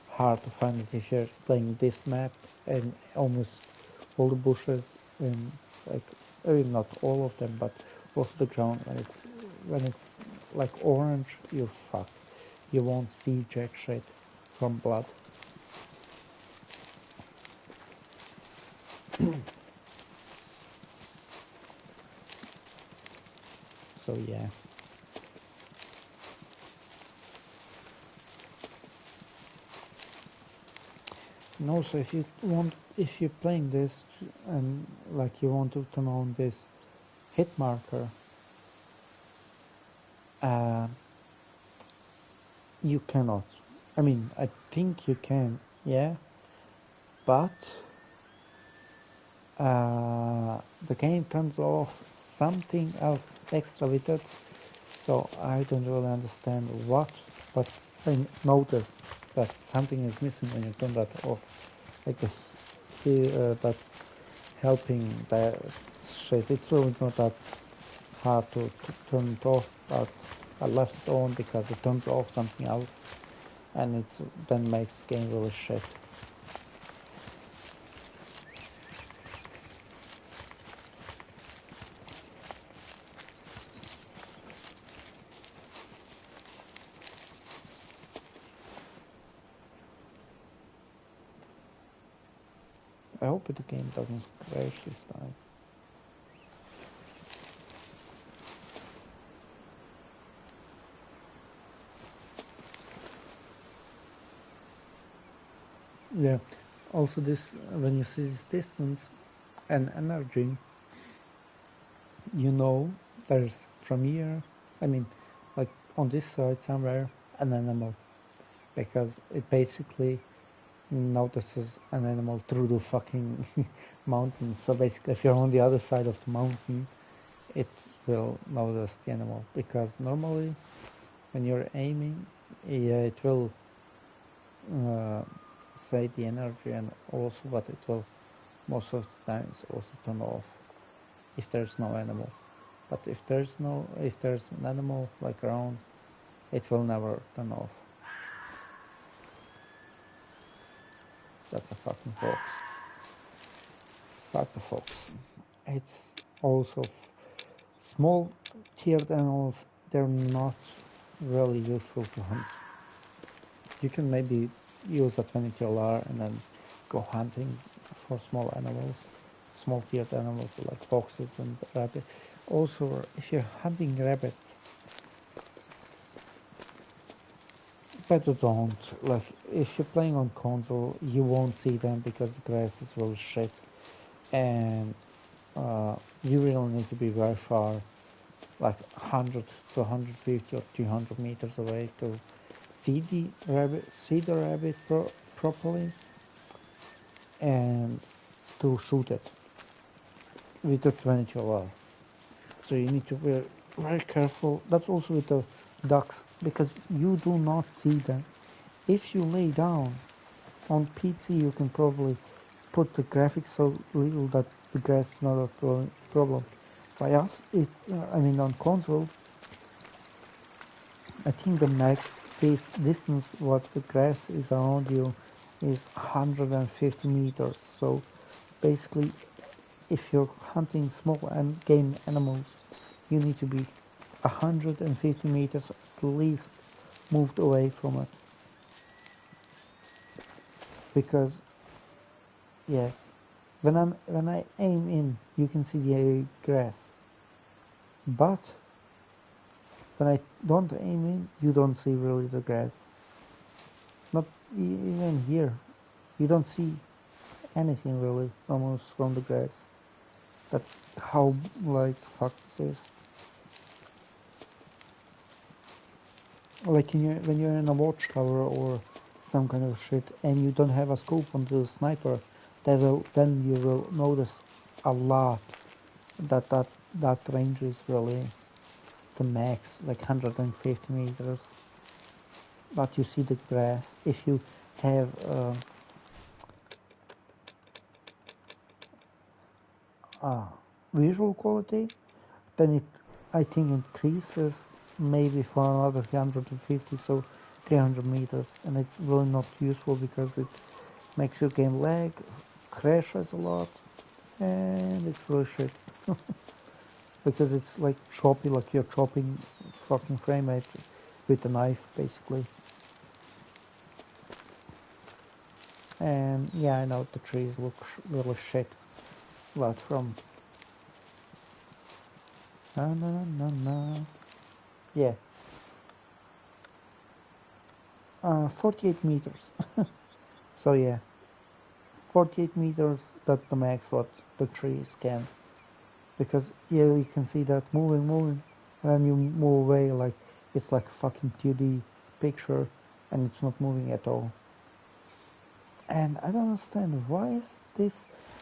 hard to find it if you're playing this map and almost all the bushes, and like, I mean, not all of them, but close to the ground. When it's like orange, you're fucked. You won't see jack shit from blood. So yeah. And also, if you're playing this and like you want to turn on this hit marker, uh, you cannot. I mean, I think you can, yeah, but the game turns off something else extra with it, so I don't really understand what, but I notice that something is missing when you turn that off, like that helping that shit. It's really not that hard to turn it off, but I left it on because it turns off something else, and it then makes the game really shit. I hope the game doesn't crash this time. Yeah. Also, this when you see this distance and energy, you know there's from here. I mean, like on this side somewhere, an animal, because it basically notices an animal through the fucking mountain. So basically, if you're on the other side of the mountain, it will notice the animal, because normally when you're aiming, yeah, it will uh, save the energy, and also, but it will most of the times also turn off if there's no animal. But if there's an animal like around, it will never turn off. That's a fucking fox. Fuck the fox. It's also small tiered animals. They're not really useful to hunt. You can maybe use a 20 LR and then go hunting for small animals, small tiered animals like foxes and rabbit. Also, if you're hunting rabbits, better don't. Like, if you're playing on console, you won't see them because the grass is really shit, and you really need to be very far, like 100 to 150 or 200 meters away to see the rabbit properly, and to shoot it with a 20 LR. So you need to be very careful. That's also with the ducks, because you do not see them. If you lay down on PC, you can probably put the graphics so little that the grass is not a problem. By us, I mean on console, I think the max distance what the grass is around you is 150 meters. So basically, if you're hunting small and game animals, you need to be 150 meters at least moved away from it. Because yeah, when I aim in, you can see the grass. But when I don't aim in, you don't see really the grass. Not even here. You don't see anything really almost from the grass. That's how like fucked it is. Like when you're in a watchtower or some kind of shit and you don't have a scope on the sniper, then you will notice a lot that range is really the max, like 150 meters. But you see the grass. If you have visual quality, then it I think increases maybe for another 150, so 300 meters, and it's really not useful because it makes your game lag, crashes a lot, and it's really shit. because it's like choppy, like you're chopping fucking frame rate with a knife basically. And yeah, I know the trees look really shit, but from na na na na, yeah, 48 meters. So yeah, 48 meters. That's the max what the trees can. Because yeah, you can see that moving, and then you move away like it's like a fucking 2D picture, and it's not moving at all. And I don't understand why is this.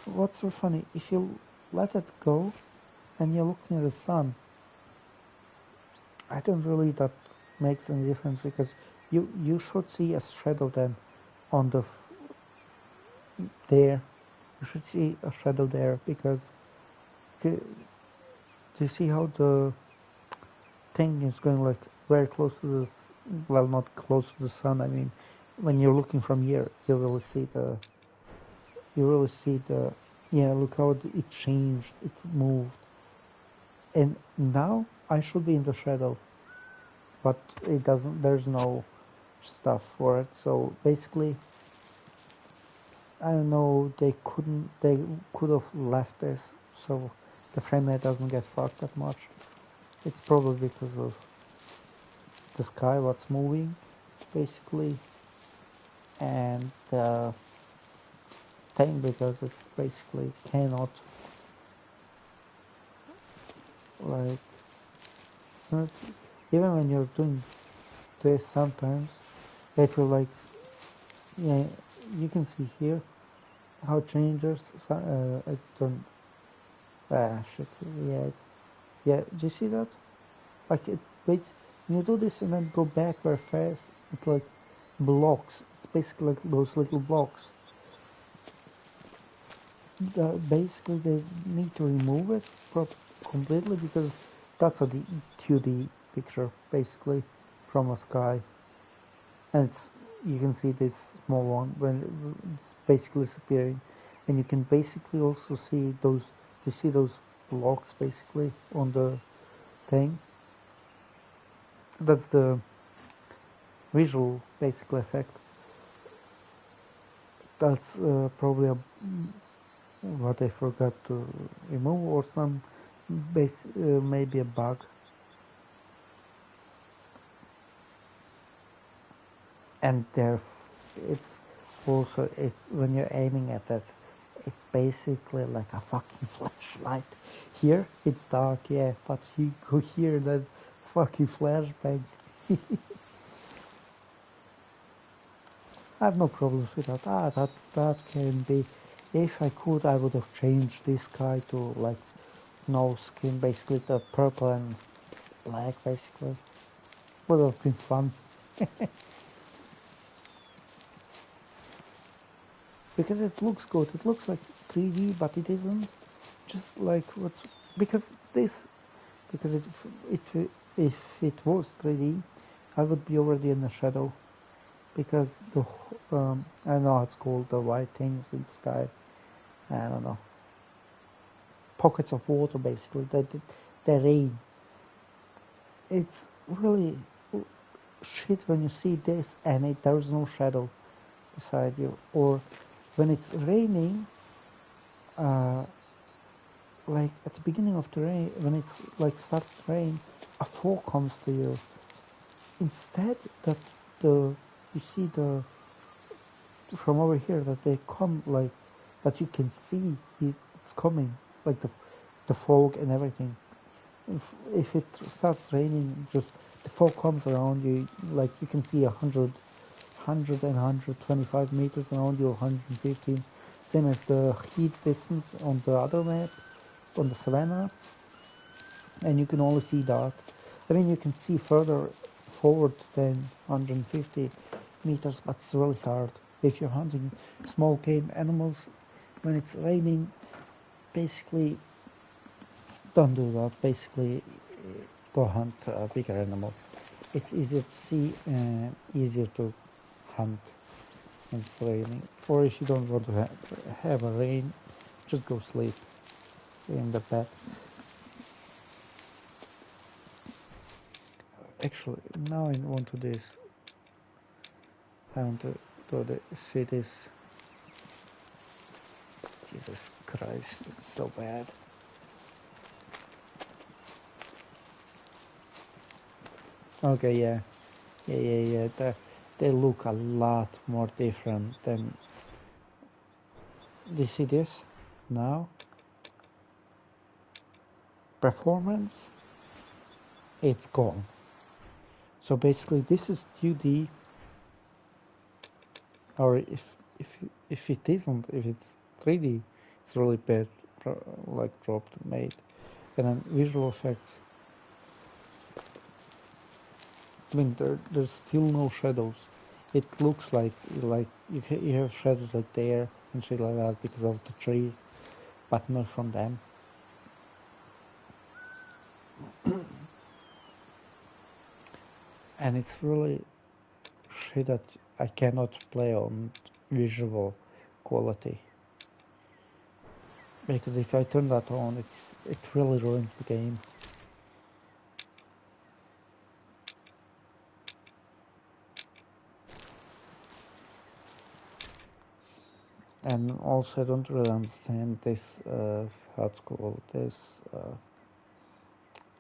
What's so funny? If you let it go, and you're looking at the sun, I don't really that makes any difference because you should see a shadow then on the there. You should see a shadow there because do you see how the thing is going like very close to the well, not close to the sun. I mean, when you're looking from here, you really see the yeah. Look how it changed, it moved, and now I should be in the shadow, but it doesn't. There's no stuff for it. So basically, I don't know. They couldn't. They could have left this so the frame rate doesn't get fucked that much. It's probably because of the sky, what's moving, basically, and the thing because it basically cannot like it's not even when you're doing this sometimes it will like yeah you can see here how it changes it don't shit yeah yeah do you see that like it waits when you do this and then go back very fast it's like blocks it's basically like those little blocks basically they need to remove it completely because that's a 2D picture basically from a sky and it's you can see this small one when it's basically disappearing and you can basically also see those you see those blocks basically on the thing that's the visual basically effect that's probably what I forgot to remove or some maybe a bug and there it's also it when you're aiming at it it's basically like a fucking flashlight here it's dark yeah but you go hear that fucking flashbang. I have no problems with that that can be if I could I would have changed this guy to like no skin basically the purple and black basically would have been fun because it looks good. It looks like 3D, but it isn't. Just like what's because this because if it was 3D, I would be already in the shadow because the I don't know how it's called the white things in the sky. I don't know pockets of water basically. The rain. It's really shit when you see this and there's no shadow beside you or when it's raining uh, like at the beginning of the rain when it's like starts to rain a fog comes to you instead that the you see the from over here that they come like that you can see it's coming like the fog and everything if it starts raining just the fog comes around you like you can see 125 meters around you 115 same as the heat distance on the other map on the savannah and you can only see dark. I mean, you can see further forward than 150 meters, but it's really hard. If you're hunting small game animals, when it's raining, basically don't do that. Basically, go hunt a bigger animal. It's easier to see and easier to hunt when it's raining. Or if you don't want to have a rain, just go sleep in the bed. Actually, now I want to do this. I want to do the cities. Jesus Christ, it's so bad. Okay, yeah. Yeah. They look a lot more different than. Do you see this? Now? Performance? It's gone. So basically this is 2D, or if it isn't, if it's 3D, it's really bad, like dropped, made. And then visual effects. I mean, there's still no shadows. It looks like you have shadows like there and shit like that because of the trees, but not from them. And it's really shit that I cannot play on visual quality, because if I turn that on, it really ruins the game. And also I don't really understand this how it's called, this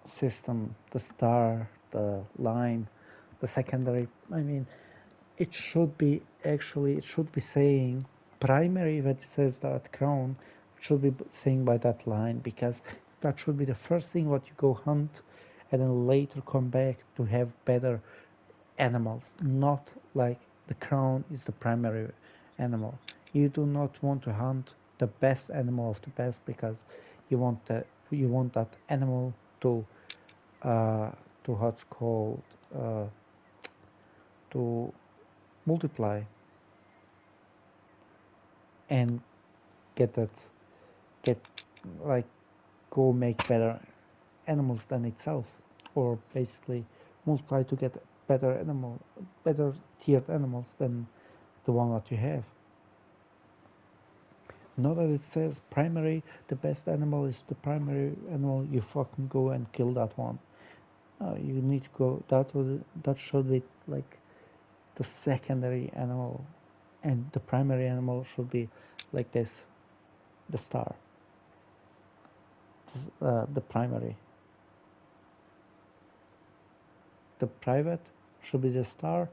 system, the star, the line, the secondary. I mean, it should be saying primary. When it says that crown, it should be saying by that line, because that should be the first thing what you go hunt, and then later come back to have better animals. Not like the crown is the primary animal. You do not want to hunt the best animal of the best, because you want that animal to what's called to multiply and get get like go make better animals than itself, or basically multiply to get better tiered animals than the one that you have. Not that it says primary, the best animal is the primary animal, you fucking go and kill that one. You need to go, that should be like the secondary animal, and the primary animal should be like this, the star. This, the primary. The private should be the star,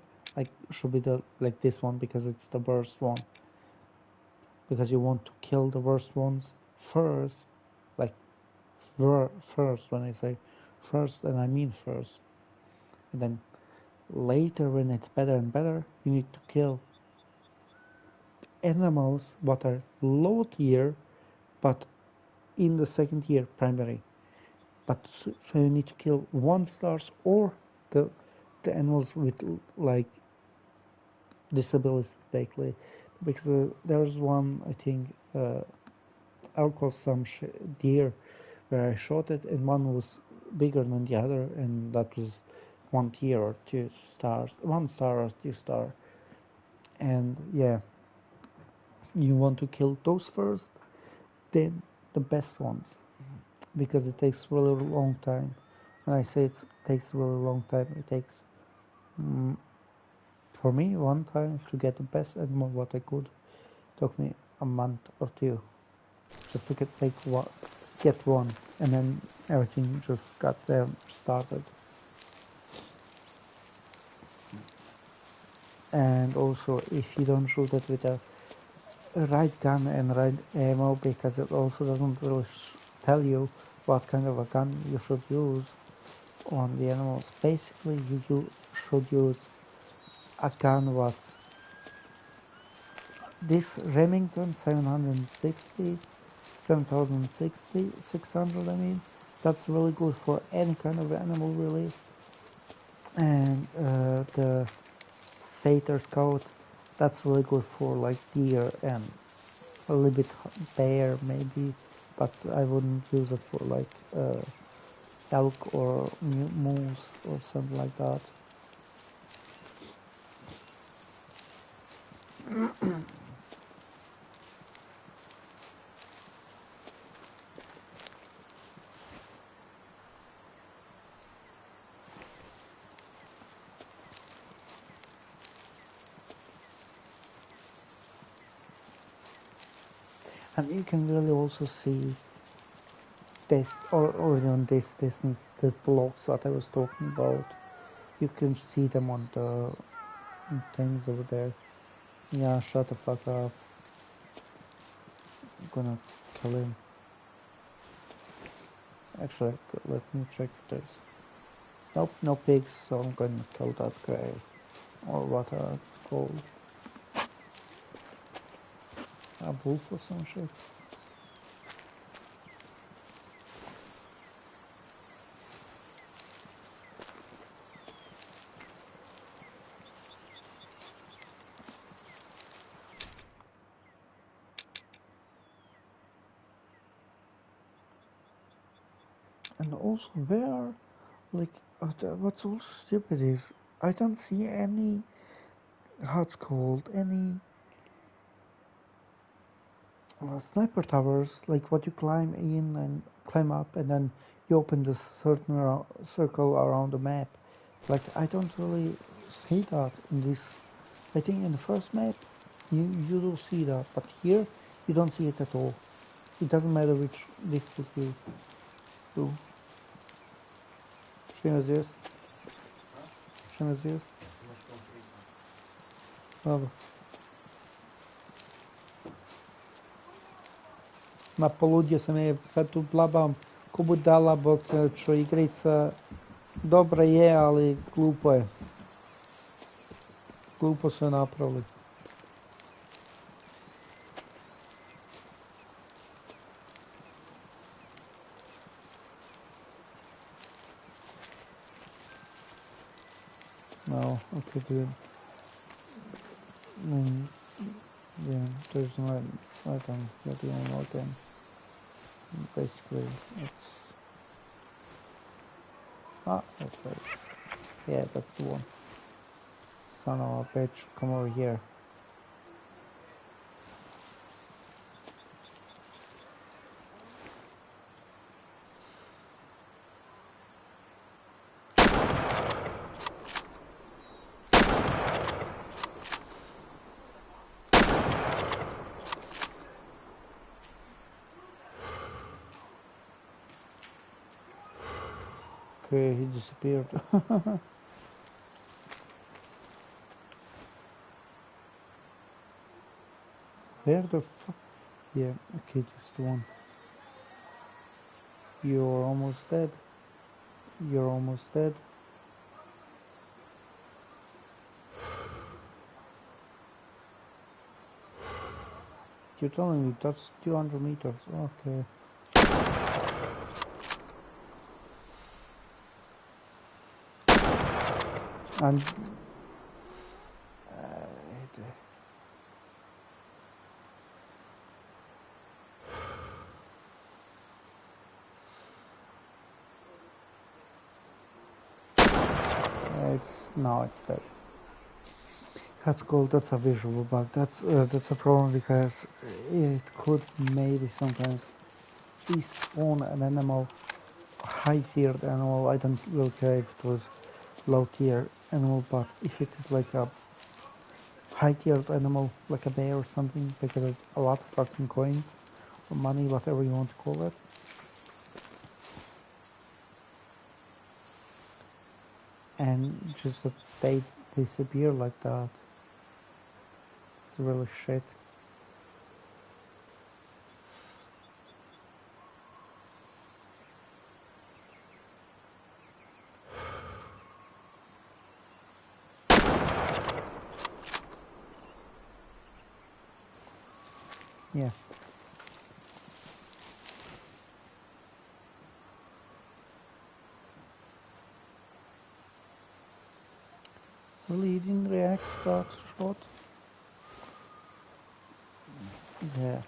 should be like this one, because it's the worst one. Because you want to kill the worst ones first, like first. When I say first, and I mean first, and then later, when it's better and better, you need to kill animals that are low tier, but in the second tier primary. But so you need to kill 1 stars, or the animals with like disabilities, basically, because there's one, I think, out of some deer where I shot it, and one was bigger than the other, and that was 1 tier or 2 stars, 1 star or 2 star. And yeah, you want to kill those first, then the best ones, because it takes really long time. And I say it takes a really long time. It takes, for me, one time to get the best animal what I could. Took me a month or two just to get one, and then everything just got started. And also, if you don't shoot it with a right gun and right ammo, because it also doesn't really tell you what kind of a gun you should use on the animals. Basically, you should use a gun what this Remington 760, 7060, 600, I mean, that's really good for any kind of animal, really. And the Satyr Scout, that's really good for like deer and a little bit bear maybe, but I wouldn't use it for like elk or moose or something like that. And you can really also see this, or on this distance, the blocks that I was talking about. You can see them on the things over there. Yeah, shut the fuck up. I'm gonna kill him. Actually, let me check this. Nope, no pigs, so I'm gonna kill that guy. Or what it's called. A wolf or some shit. And also, where, like, what's also stupid is I don't see any, how it's called, any sniper towers, like what you climb in and climb up and then you open this certain circle around the map. Like, I don't really see that in this. I think in the first map, you do see that, but here, you don't see it at all. It doesn't matter which district you do. Czym jest? Czym jest? Dobro. Na poludje sam je sad tu blabam ko budala, bog čo igrica dobra je, ali glupo je. Glupo su je napravili. No, okay, dude. Yeah, there's no, I don't, you're the only one thing. Basically, it's, that's right. Yeah, that's the one. Son of a bitch, come over here. Okay, he disappeared. Where the fuck? Yeah, okay, just the one. You're almost dead. You're almost dead. You're telling me that's 200 meters. Okay. And it's dead. That's cool. That's a visual bug. That's a problem because it could maybe sometimes despawn an animal, high tiered animal. I don't really care if it was low tier animal, but if it is like a high tiered animal, like a bear or something, because it's a lot of fucking coins or money, whatever you want to call it. And just that they disappear like that. It's really shit. Yeah. Really, he didn't react to that shot? Yeah.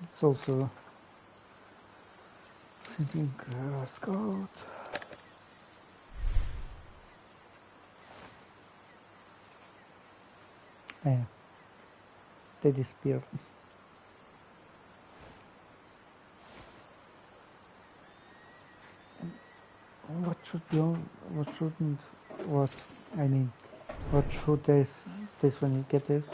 It's also, I think, Scout. Yeah. they disappeared. What should be on, what shouldn't, what, I mean, what should this when you get this?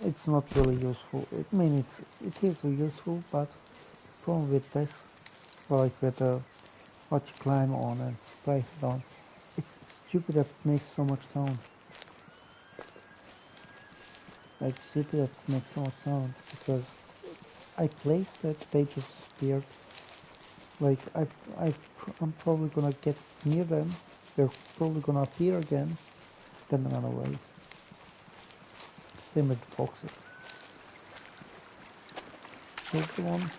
It's not really useful. I mean, it is useful, but the problem with this, like with what you climb on and place it on, it's stupid that it makes so much sound. Like stupid that it makes so much sound because I placed it, they just disappeared. Like I'm probably gonna get near them. They're probably gonna appear again, then run away. Same with the foxes. Here's the one.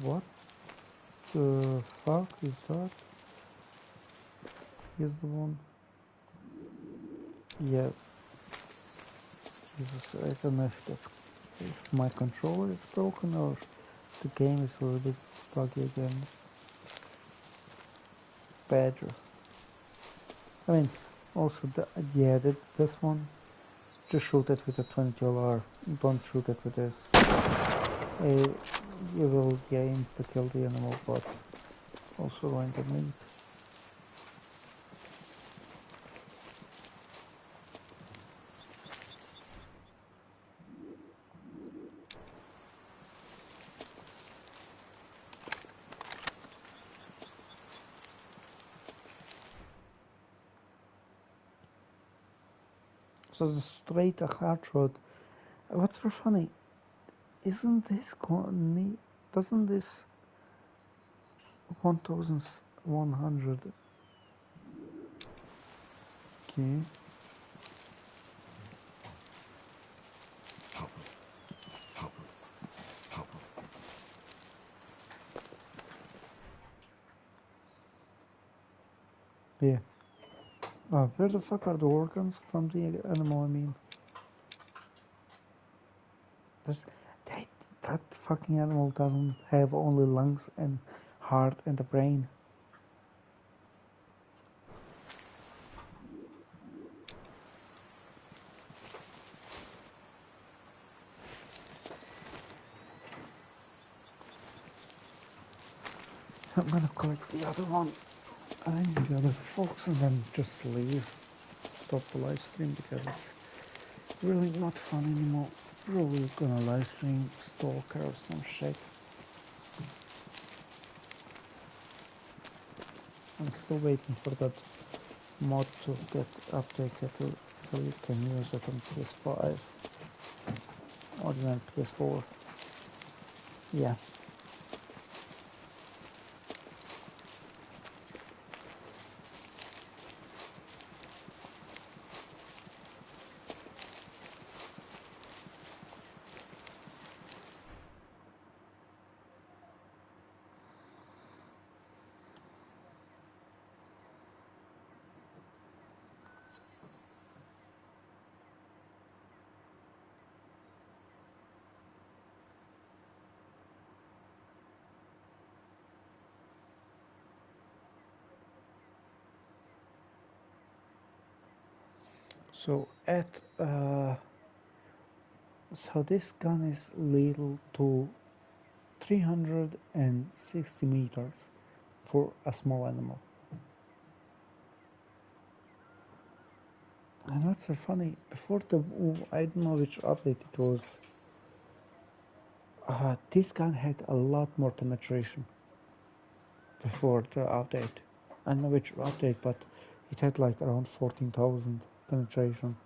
What the fuck is that? Here's the one. Yeah. Jesus, I don't know if my controller is broken or the game is a little bit buggy again. Badger. I mean, also this one. Just shoot it with a 20 LR. Don't shoot it with this. You will gain to kill the animal, but also ruin the meat. So the straight hard road. What's very funny? Doesn't this 1100? Okay. Yeah. Where the fuck are the organs from the animal? I mean, there's, that fucking animal doesn't have only lungs and heart and a brain. I'm gonna collect the other one and the other fox and then just leave. Stop the live stream because it's really not fun anymore. Probably gonna live stream Stalker or some shit. I'm still waiting for that mod to get updated so you can use it on PS5 or even PS4. Yeah. So so this gun is lethal to 360 meters for a small animal. And that's so funny. Before I don't know which update it was. This gun had a lot more penetration before the update. I don't know which update, but it had like around 14,000 penetration.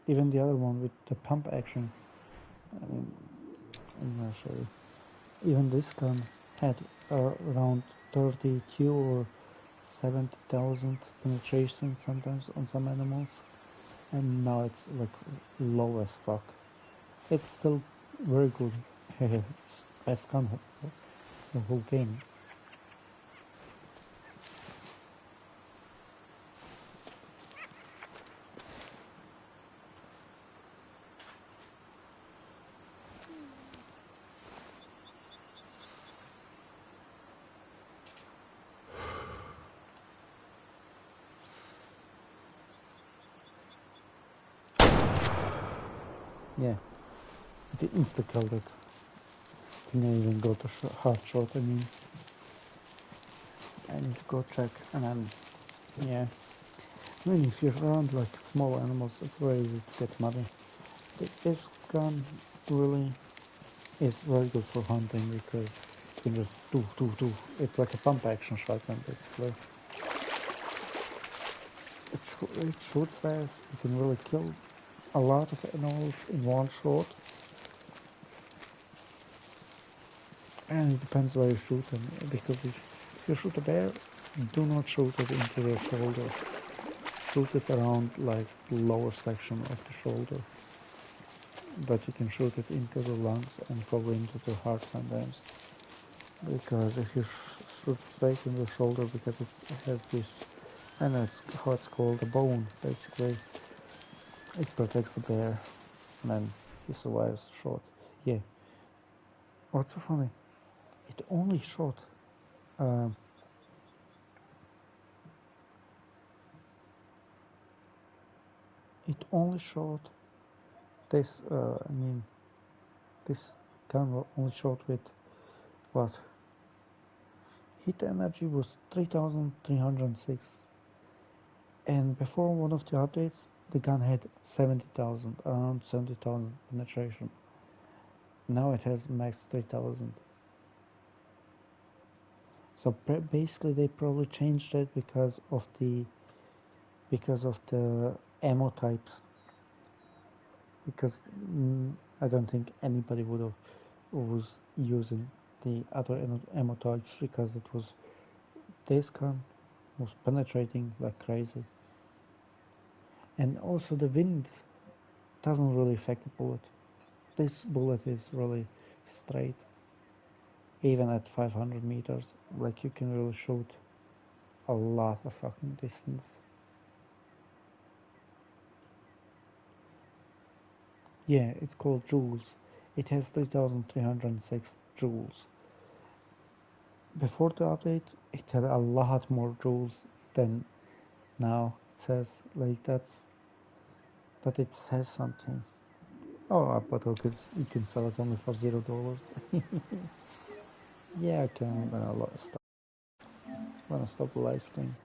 Even the other one with the pump action, I mean, I'm gonna show you. Even this gun had around 32 or 70,000 penetration sometimes on some animals, and now it's like low as fuck. It's still very good. Best gun the whole game. Yeah, it insta-killed it. Didn't even go to hard shot. I mean, I need to go check, and then yeah. I mean, if you're around like small animals, it's very easy to get money. This gun really is very good for hunting because you can just do. It's like a pump action shotgun basically. It shoots fast. You can really kill a lot of animals in one shot. And it depends where you shoot them, because if you shoot a bear, do not shoot it into the shoulder. Shoot it around like the lower section of the shoulder. But you can shoot it into the lungs and probably into the heart sometimes. Because if you shoot straight in the shoulder, because it has this, I know it's how it's called, a bone, basically. It protects the bear, and then he survives the shot. Yeah. What's so funny? It only shot um, it only shot this I mean this gun only shot with what? Hit energy was 3306, and before one of the updates the gun had 70,000, around 70,000 penetration. Now it has max 3000. So basically they probably changed it because of the ammo types, because I don't think anybody would have was using the other ammo types, because it was, this gun was penetrating like crazy, and also the wind doesn't really affect the bullet. This bullet is really straight, even at 500 meters. Like, you can really shoot a lot of fucking distance. Yeah, it's called joules. It has 3306 joules. Before the update, it had a lot more joules than now. It says like that it says something. Oh, but you can sell it only for $0. Yeah, okay, I'm gonna stop the live stream.